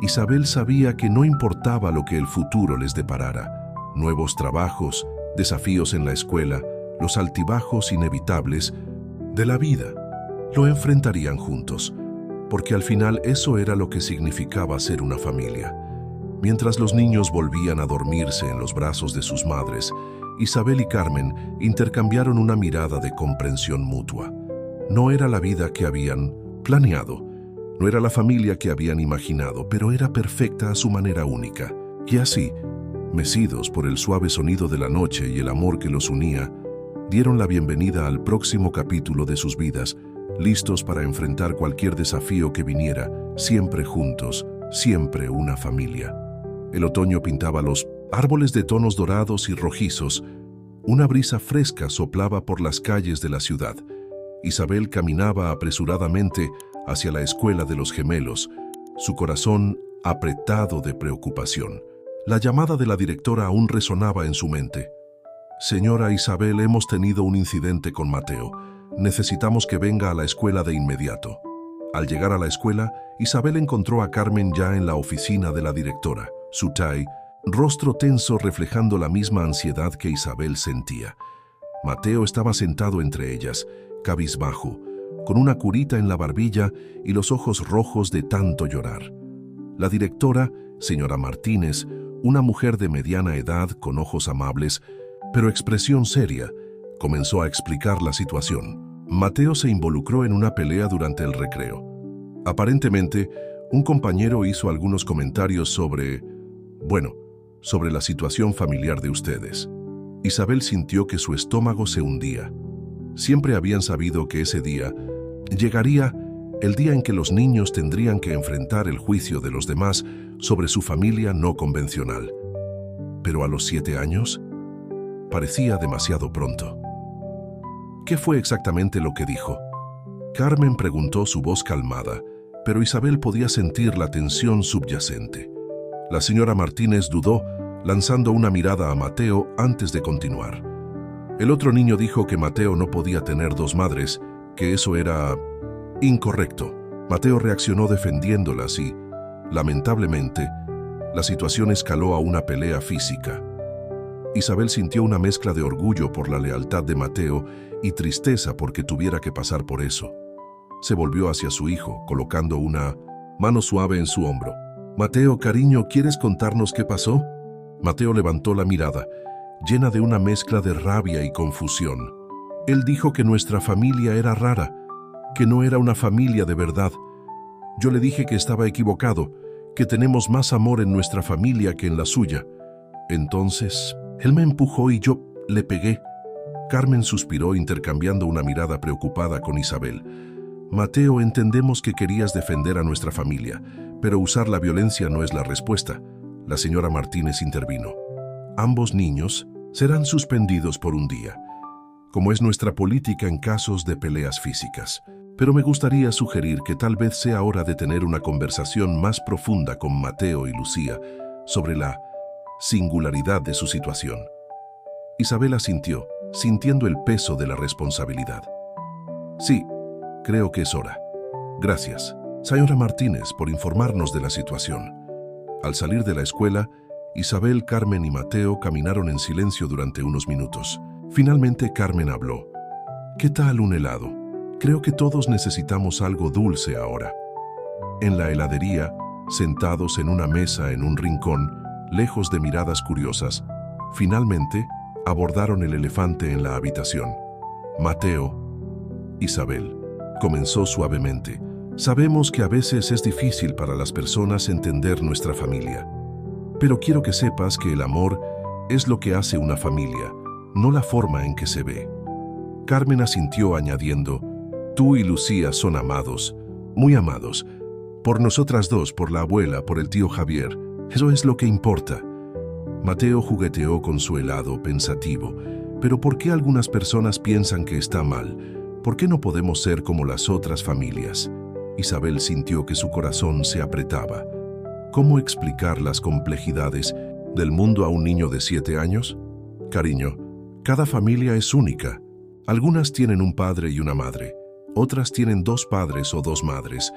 Isabel sabía que no importaba lo que el futuro les deparara, nuevos trabajos, desafíos en la escuela, los altibajos inevitables de la vida, lo enfrentarían juntos, porque al final eso era lo que significaba ser una familia. Mientras los niños volvían a dormirse en los brazos de sus madres, Isabel y Carmen intercambiaron una mirada de comprensión mutua. No era la vida que habían planeado, no era la familia que habían imaginado, pero era perfecta a su manera única. Y así, mecidos por el suave sonido de la noche y el amor que los unía, dieron la bienvenida al próximo capítulo de sus vidas, listos para enfrentar cualquier desafío que viniera, siempre juntos, siempre una familia. El otoño pintaba los árboles de tonos dorados y rojizos. Una brisa fresca soplaba por las calles de la ciudad. Isabel caminaba apresuradamente hacia la escuela de los gemelos, su corazón apretado de preocupación. La llamada de la directora aún resonaba en su mente. «Señora Isabel, hemos tenido un incidente con Mateo. Necesitamos que venga a la escuela de inmediato». Al llegar a la escuela, Isabel encontró a Carmen ya en la oficina de la directora. Su rostro tenso reflejando la misma ansiedad que Isabel sentía. Mateo estaba sentado entre ellas, cabizbajo, con una curita en la barbilla y los ojos rojos de tanto llorar. La directora, señora Martínez, una mujer de mediana edad con ojos amables, pero expresión seria, comenzó a explicar la situación. Mateo se involucró en una pelea durante el recreo. Aparentemente, un compañero hizo algunos comentarios sobre la situación familiar de ustedes. Isabel sintió que su estómago se hundía. Siempre habían sabido que ese día llegaría, el día en que los niños tendrían que enfrentar el juicio de los demás sobre su familia no convencional. Pero a los 7 años, parecía demasiado pronto. ¿Qué fue exactamente lo que dijo? Carmen preguntó, su voz calmada, pero Isabel podía sentir la tensión subyacente. La señora Martínez dudó, lanzando una mirada a Mateo antes de continuar. El otro niño dijo que Mateo no podía tener 2 madres, que eso era incorrecto. Mateo reaccionó defendiéndolas y, lamentablemente, la situación escaló a una pelea física. Isabel sintió una mezcla de orgullo por la lealtad de Mateo y tristeza porque tuviera que pasar por eso. Se volvió hacia su hijo, colocando una mano suave en su hombro. «Mateo, cariño, ¿quieres contarnos qué pasó?» Mateo levantó la mirada, llena de una mezcla de rabia y confusión. Él dijo que nuestra familia era rara, que no era una familia de verdad. Yo le dije que estaba equivocado, que tenemos más amor en nuestra familia que en la suya. Entonces, él me empujó y yo le pegué. Carmen suspiró, intercambiando una mirada preocupada con Isabel. «Mateo, entendemos que querías defender a nuestra familia, pero usar la violencia no es la respuesta». La señora Martínez intervino. «Ambos niños serán suspendidos por un día, como es nuestra política en casos de peleas físicas. Pero me gustaría sugerir que tal vez sea hora de tener una conversación más profunda con Mateo y Lucía sobre la singularidad de su situación». Isabel asintió, sintiendo el peso de la responsabilidad. «Sí, creo que es hora. Gracias, señora Martínez, por informarnos de la situación». Al salir de la escuela, Isabel, Carmen y Mateo caminaron en silencio durante unos minutos. Finalmente Carmen habló. «¿Qué tal un helado? Creo que todos necesitamos algo dulce ahora». En la heladería, sentados en una mesa en un rincón, lejos de miradas curiosas, finalmente abordaron el elefante en la habitación. «Mateo, Isabel», comenzó suavemente, «sabemos que a veces es difícil para las personas entender nuestra familia, pero quiero que sepas que el amor es lo que hace una familia, no la forma en que se ve». Carmen asintió añadiendo, «Tú y Lucía son amados, muy amados, por nosotras dos, por la abuela, por el tío Javier. Eso es lo que importa». Mateo jugueteó con su helado, pensativo. «¿Pero por qué algunas personas piensan que está mal? ¿Por qué no podemos ser como las otras familias?». Isabel sintió que su corazón se apretaba. ¿Cómo explicar las complejidades del mundo a un niño de 7 años? Cariño, cada familia es única. Algunas tienen un padre y una madre, otras tienen 2 padres o 2 madres,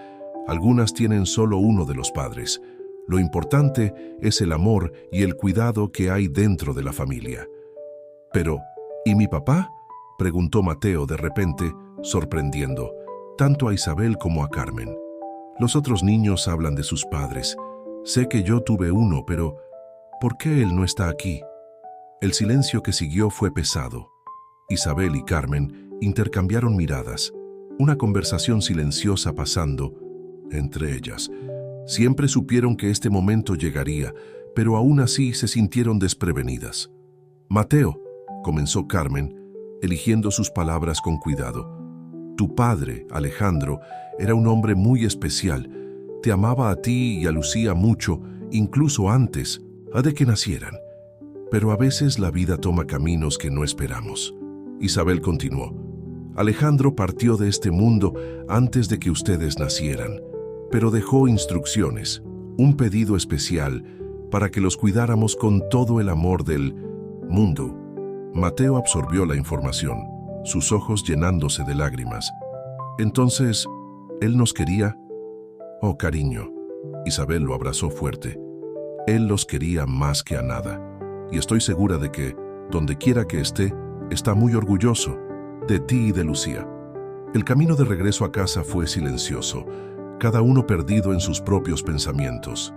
algunas tienen solo uno de los padres. Lo importante es el amor y el cuidado que hay dentro de la familia. Pero, ¿y mi papá?, preguntó Mateo de repente, sorprendiendo tanto a Isabel como a Carmen. Los otros niños hablan de sus padres. Sé que yo tuve uno, pero ¿por qué él no está aquí? El silencio que siguió fue pesado. Isabel y Carmen intercambiaron miradas, una conversación silenciosa pasando entre ellas. Siempre supieron que este momento llegaría, pero aún así se sintieron desprevenidas. Mateo, comenzó Carmen, eligiendo sus palabras con cuidado. Tu padre, Alejandro, era un hombre muy especial. Te amaba a ti y a Lucía mucho, incluso antes de que nacieran. Pero a veces la vida toma caminos que no esperamos. Isabel continuó. Alejandro partió de este mundo antes de que ustedes nacieran, pero dejó instrucciones, un pedido especial para que los cuidáramos con todo el amor del mundo. Mateo absorbió la información, sus ojos llenándose de lágrimas. Entonces, ¿él nos quería? Oh, cariño. Isabel lo abrazó fuerte. Él los quería más que a nada. Y estoy segura de que, donde quiera que esté, está muy orgulloso de ti y de Lucía. El camino de regreso a casa fue silencioso, cada uno perdido en sus propios pensamientos.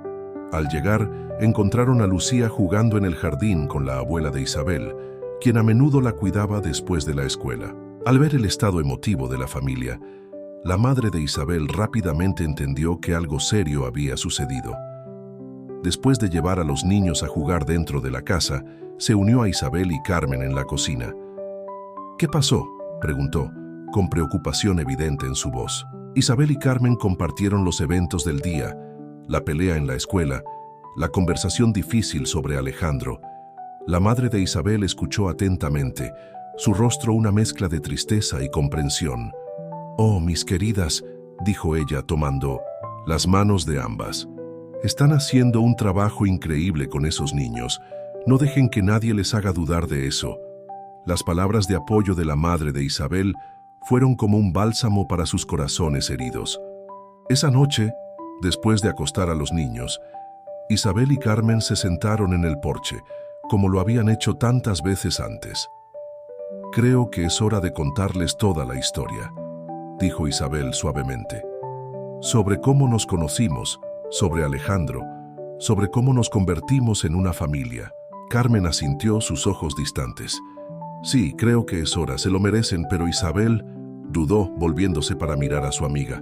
Al llegar, encontraron a Lucía jugando en el jardín con la abuela de Isabel, quien a menudo la cuidaba después de la escuela. Al ver el estado emotivo de la familia, la madre de Isabel rápidamente entendió que algo serio había sucedido. Después de llevar a los niños a jugar dentro de la casa, se unió a Isabel y Carmen en la cocina. ¿Qué pasó?, preguntó, con preocupación evidente en su voz. Isabel y Carmen compartieron los eventos del día, la pelea en la escuela, la conversación difícil sobre Alejandro. La madre de Isabel escuchó atentamente, su rostro una mezcla de tristeza y comprensión. «Oh, mis queridas», dijo ella tomando las manos de ambas. «Están haciendo un trabajo increíble con esos niños. No dejen que nadie les haga dudar de eso». Las palabras de apoyo de la madre de Isabel fueron como un bálsamo para sus corazones heridos. Esa noche, después de acostar a los niños, Isabel y Carmen se sentaron en el porche, como lo habían hecho tantas veces antes. «Creo que es hora de contarles toda la historia», dijo Isabel suavemente. «Sobre cómo nos conocimos, sobre Alejandro, sobre cómo nos convertimos en una familia». Carmen asintió, sus ojos distantes. «Sí, creo que es hora, se lo merecen», pero Isabel dudó, volviéndose para mirar a su amiga.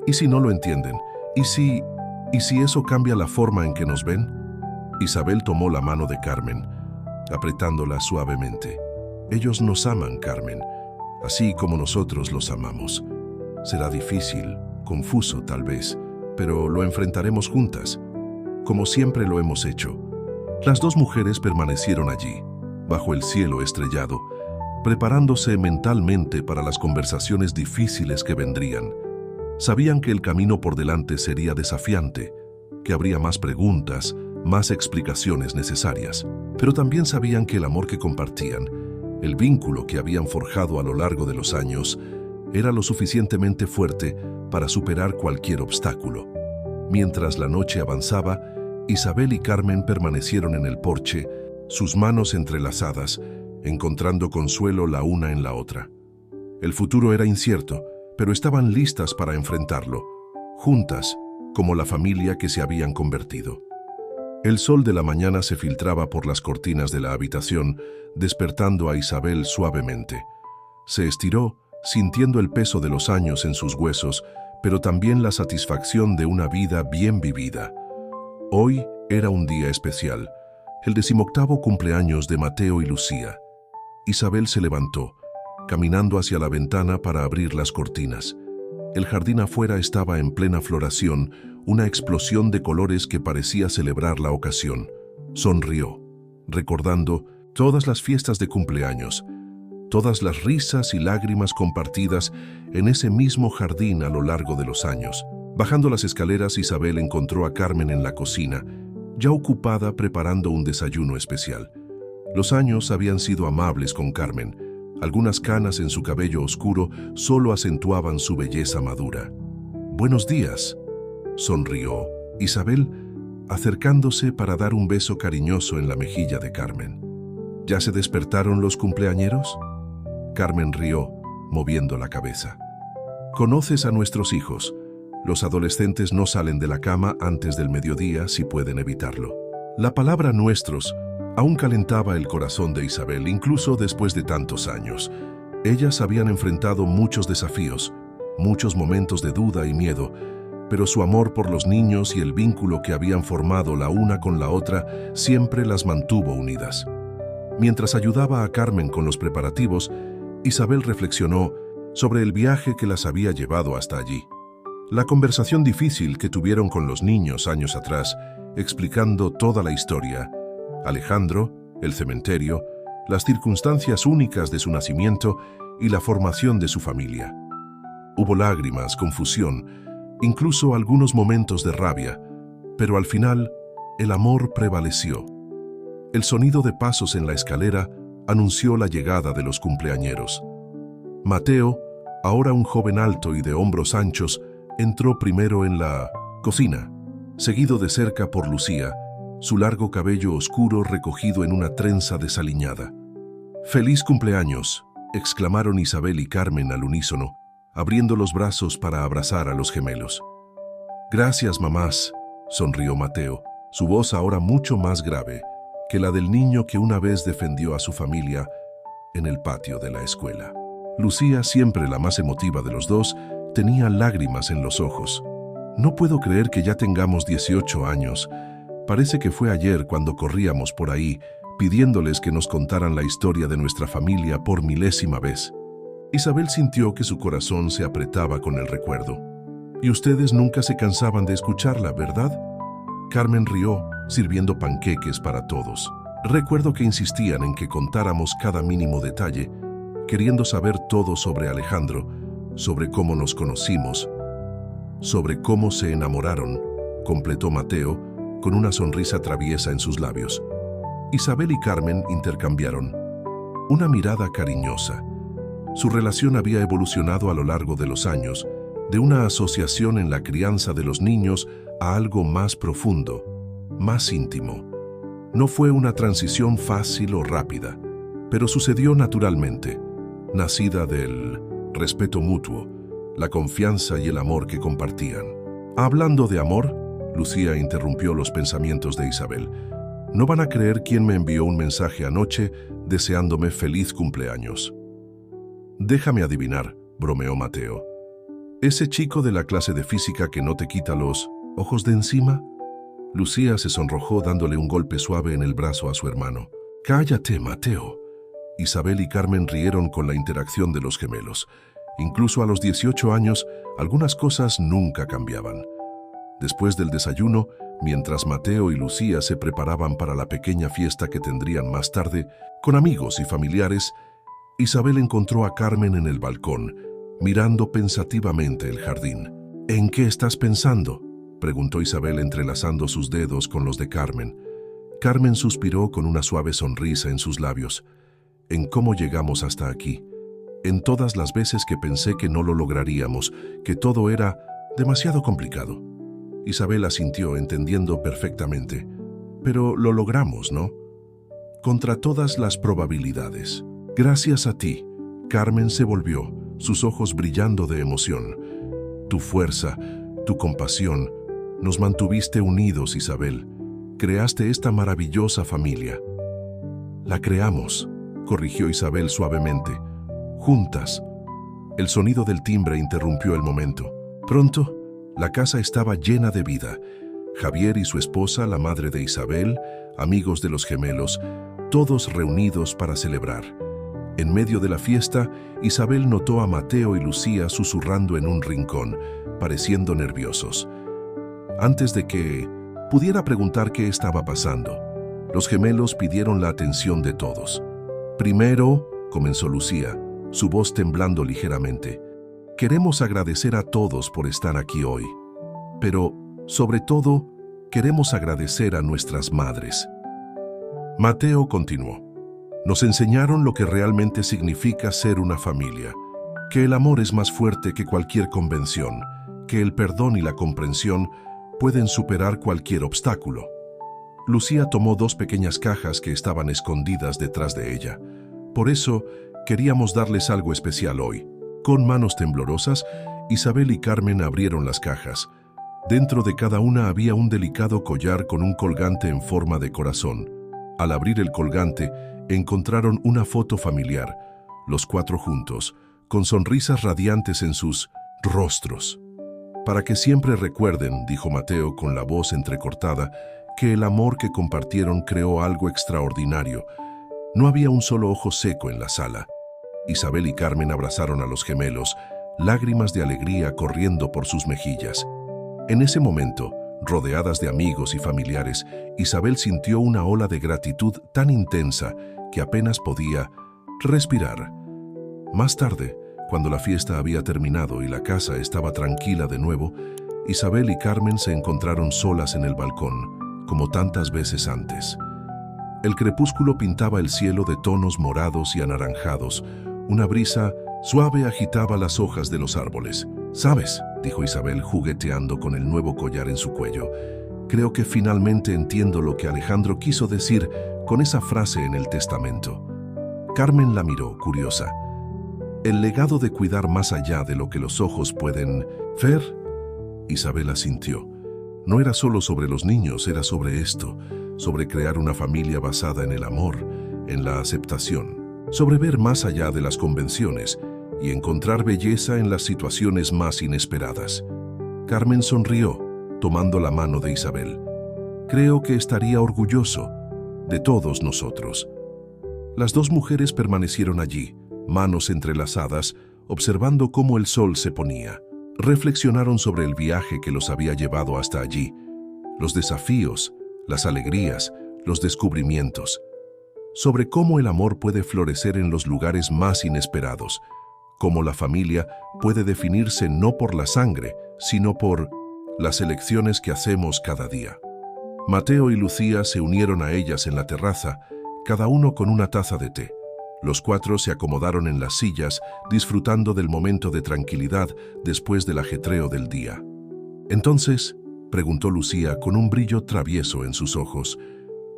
«¿Y si no lo entienden? ¿Y si eso cambia la forma en que nos ven?» Isabel tomó la mano de Carmen, apretándola suavemente. «Ellos nos aman, Carmen, así como nosotros los amamos. Será difícil, confuso tal vez, pero lo enfrentaremos juntas, como siempre lo hemos hecho». Las dos mujeres permanecieron allí, bajo el cielo estrellado, preparándose mentalmente para las conversaciones difíciles que vendrían. Sabían que el camino por delante sería desafiante, que habría más preguntas, más explicaciones necesarias, pero también sabían que el amor que compartían, el vínculo que habían forjado a lo largo de los años, era lo suficientemente fuerte para superar cualquier obstáculo. Mientras la noche avanzaba, Isabel y Carmen permanecieron en el porche, sus manos entrelazadas, encontrando consuelo la una en la otra. El futuro era incierto, pero estaban listas para enfrentarlo, juntas, como la familia que se habían convertido. El sol de la mañana se filtraba por las cortinas de la habitación, despertando a Isabel suavemente. Se estiró, sintiendo el peso de los años en sus huesos, pero también la satisfacción de una vida bien vivida. Hoy era un día especial, el 18º cumpleaños de Mateo y Lucía. Isabel se levantó, caminando hacia la ventana para abrir las cortinas. El jardín afuera estaba en plena floración, una explosión de colores que parecía celebrar la ocasión. Sonrió, recordando todas las fiestas de cumpleaños, todas las risas y lágrimas compartidas en ese mismo jardín a lo largo de los años. Bajando las escaleras, Isabel encontró a Carmen en la cocina, ya ocupada preparando un desayuno especial. Los años habían sido amables con Carmen. Algunas canas en su cabello oscuro solo acentuaban su belleza madura. «Buenos días», sonrió Isabel, acercándose para dar un beso cariñoso en la mejilla de Carmen. «¿Ya se despertaron los cumpleañeros?» Carmen rió, moviendo la cabeza. «Conoces a nuestros hijos. Los adolescentes no salen de la cama antes del mediodía si pueden evitarlo». La palabra «nuestros» aún calentaba el corazón de Isabel, incluso después de tantos años. Ellas habían enfrentado muchos desafíos, muchos momentos de duda y miedo, pero su amor por los niños y el vínculo que habían formado la una con la otra siempre las mantuvo unidas. Mientras ayudaba a Carmen con los preparativos, Isabel reflexionó sobre el viaje que las había llevado hasta allí. La conversación difícil que tuvieron con los niños años atrás, explicando toda la historia, Alejandro, el cementerio, las circunstancias únicas de su nacimiento y la formación de su familia. Hubo lágrimas, confusión, incluso algunos momentos de rabia, pero al final el amor prevaleció. El sonido de pasos en la escalera anunció la llegada de los cumpleañeros. Mateo, ahora un joven alto y de hombros anchos, entró primero en la cocina, seguido de cerca por Lucía, su largo cabello oscuro recogido en una trenza desaliñada. «¡Feliz cumpleaños!», exclamaron Isabel y Carmen al unísono, abriendo los brazos para abrazar a los gemelos. «Gracias, mamás», sonrió Mateo, su voz ahora mucho más grave que la del niño que una vez defendió a su familia en el patio de la escuela. Lucía, siempre la más emotiva de los dos, tenía lágrimas en los ojos. «No puedo creer que ya tengamos 18 años. Parece que fue ayer cuando corríamos por ahí, pidiéndoles que nos contaran la historia de nuestra familia por milésima vez». Isabel sintió que su corazón se apretaba con el recuerdo. «Y ustedes nunca se cansaban de escucharla, ¿verdad?». Carmen rió, sirviendo panqueques para todos. «Recuerdo que insistían en que contáramos cada mínimo detalle, queriendo saber todo sobre Alejandro, sobre cómo nos conocimos, sobre cómo se enamoraron», completó Mateo, con una sonrisa traviesa en sus labios. Isabel y Carmen intercambiaron una mirada cariñosa. Su relación había evolucionado a lo largo de los años, de una asociación en la crianza de los niños a algo más profundo, más íntimo. No fue una transición fácil o rápida, pero sucedió naturalmente, nacida del respeto mutuo, la confianza y el amor que compartían. Hablando de amor, Lucía interrumpió los pensamientos de Isabel. «No van a creer quién me envió un mensaje anoche deseándome feliz cumpleaños». «Déjame adivinar», bromeó Mateo. «¿Ese chico de la clase de física que no te quita los ojos de encima?». Lucía se sonrojó dándole un golpe suave en el brazo a su hermano. «Cállate, Mateo». Isabel y Carmen rieron con la interacción de los gemelos. Incluso a los 18 años, algunas cosas nunca cambiaban. Después del desayuno, mientras Mateo y Lucía se preparaban para la pequeña fiesta que tendrían más tarde, con amigos y familiares, Isabel encontró a Carmen en el balcón, mirando pensativamente el jardín. «¿En qué estás pensando?», preguntó Isabel entrelazando sus dedos con los de Carmen. Carmen suspiró con una suave sonrisa en sus labios. «En cómo llegamos hasta aquí, en todas las veces que pensé que no lo lograríamos, que todo era demasiado complicado». Isabel asintió, entendiendo perfectamente. «Pero lo logramos, ¿no?». «Contra todas las probabilidades». «Gracias a ti». Carmen se volvió, sus ojos brillando de emoción. «Tu fuerza, tu compasión, nos mantuviste unidos, Isabel. Creaste esta maravillosa familia». «La creamos», corrigió Isabel suavemente. «Juntas». El sonido del timbre interrumpió el momento. Pronto, la casa estaba llena de vida. Javier y su esposa, la madre de Isabel, amigos de los gemelos, todos reunidos para celebrar. En medio de la fiesta, Isabel notó a Mateo y Lucía susurrando en un rincón, pareciendo nerviosos. Antes de que pudiera preguntar qué estaba pasando, los gemelos pidieron la atención de todos. «Primero», comenzó Lucía, su voz temblando ligeramente. Queremos agradecer a todos por estar aquí hoy. Pero, sobre todo, queremos agradecer a nuestras madres. Mateo continuó. Nos enseñaron lo que realmente significa ser una familia, que el amor es más fuerte que cualquier convención, que el perdón y la comprensión pueden superar cualquier obstáculo. Lucía tomó 2 pequeñas cajas que estaban escondidas detrás de ella. Por eso, queríamos darles algo especial hoy. Con manos temblorosas, Isabel y Carmen abrieron las cajas. Dentro de cada una había un delicado collar con un colgante en forma de corazón. Al abrir el colgante, encontraron una foto familiar, los 4 juntos, con sonrisas radiantes en sus rostros. Para que siempre recuerden, dijo Mateo con la voz entrecortada, que el amor que compartieron creó algo extraordinario. No había un solo ojo seco en la sala. Isabel y Carmen abrazaron a los gemelos, lágrimas de alegría corriendo por sus mejillas. En ese momento, rodeadas de amigos y familiares, Isabel sintió una ola de gratitud tan intensa que apenas podía respirar. Más tarde, cuando la fiesta había terminado y la casa estaba tranquila de nuevo, Isabel y Carmen se encontraron solas en el balcón, como tantas veces antes. El crepúsculo pintaba el cielo de tonos morados y anaranjados. Una brisa suave agitaba las hojas de los árboles. «¿Sabes?», dijo Isabel jugueteando con el nuevo collar en su cuello. «Creo que finalmente entiendo lo que Alejandro quiso decir con esa frase en el testamento». Carmen la miró, curiosa. «El legado de cuidar más allá de lo que los ojos pueden ver». Isabel asintió. No era solo sobre los niños, era sobre esto, sobre crear una familia basada en el amor, en la aceptación, sobre ver más allá de las convenciones y encontrar belleza en las situaciones más inesperadas. Carmen sonrió, tomando la mano de Isabel. «Creo que estaría orgulloso de todos nosotros». Las 2 mujeres permanecieron allí, manos entrelazadas, observando cómo el sol se ponía. Reflexionaron sobre el viaje que los había llevado hasta allí, los desafíos, las alegrías, los descubrimientos, sobre cómo el amor puede florecer en los lugares más inesperados, cómo la familia puede definirse no por la sangre, sino por las elecciones que hacemos cada día. Mateo y Lucía se unieron a ellas en la terraza, cada uno con una taza de té. Los 4 se acomodaron en las sillas, disfrutando del momento de tranquilidad después del ajetreo del día. «Entonces», preguntó Lucía con un brillo travieso en sus ojos,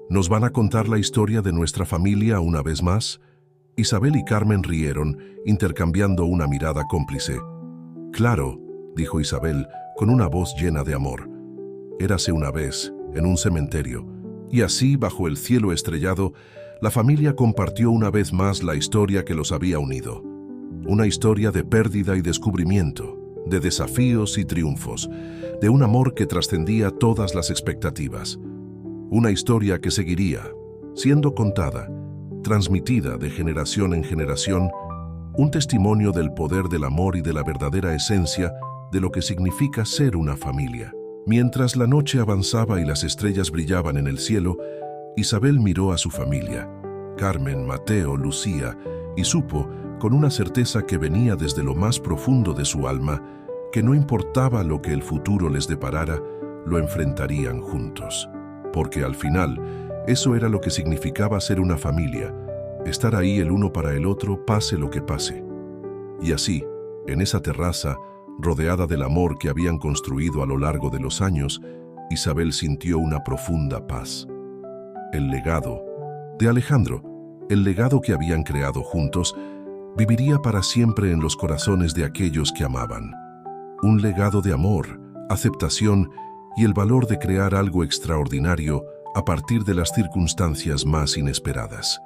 «¿nos van a contar la historia de nuestra familia una vez más?» Isabel y Carmen rieron, intercambiando una mirada cómplice. «Claro», dijo Isabel, con una voz llena de amor. «Érase una vez, en un cementerio, y así, bajo el cielo estrellado, la familia compartió una vez más la historia que los había unido. Una historia de pérdida y descubrimiento, de desafíos y triunfos, de un amor que trascendía todas las expectativas. Una historia que seguiría, siendo contada, transmitida de generación en generación, un testimonio del poder del amor y de la verdadera esencia de lo que significa ser una familia». Mientras la noche avanzaba y las estrellas brillaban en el cielo, Isabel miró a su familia, Carmen, Mateo, Lucía, y supo, con una certeza que venía desde lo más profundo de su alma, que no importaba lo que el futuro les deparara, lo enfrentarían juntos. Porque al final, eso era lo que significaba ser una familia, estar ahí el uno para el otro, pase lo que pase. Y así, en esa terraza, rodeada del amor que habían construido a lo largo de los años, Isabel sintió una profunda paz. El legado de Alejandro, el legado que habían creado juntos, viviría para siempre en los corazones de aquellos que amaban. Un legado de amor, aceptación y el valor de crear algo extraordinario a partir de las circunstancias más inesperadas.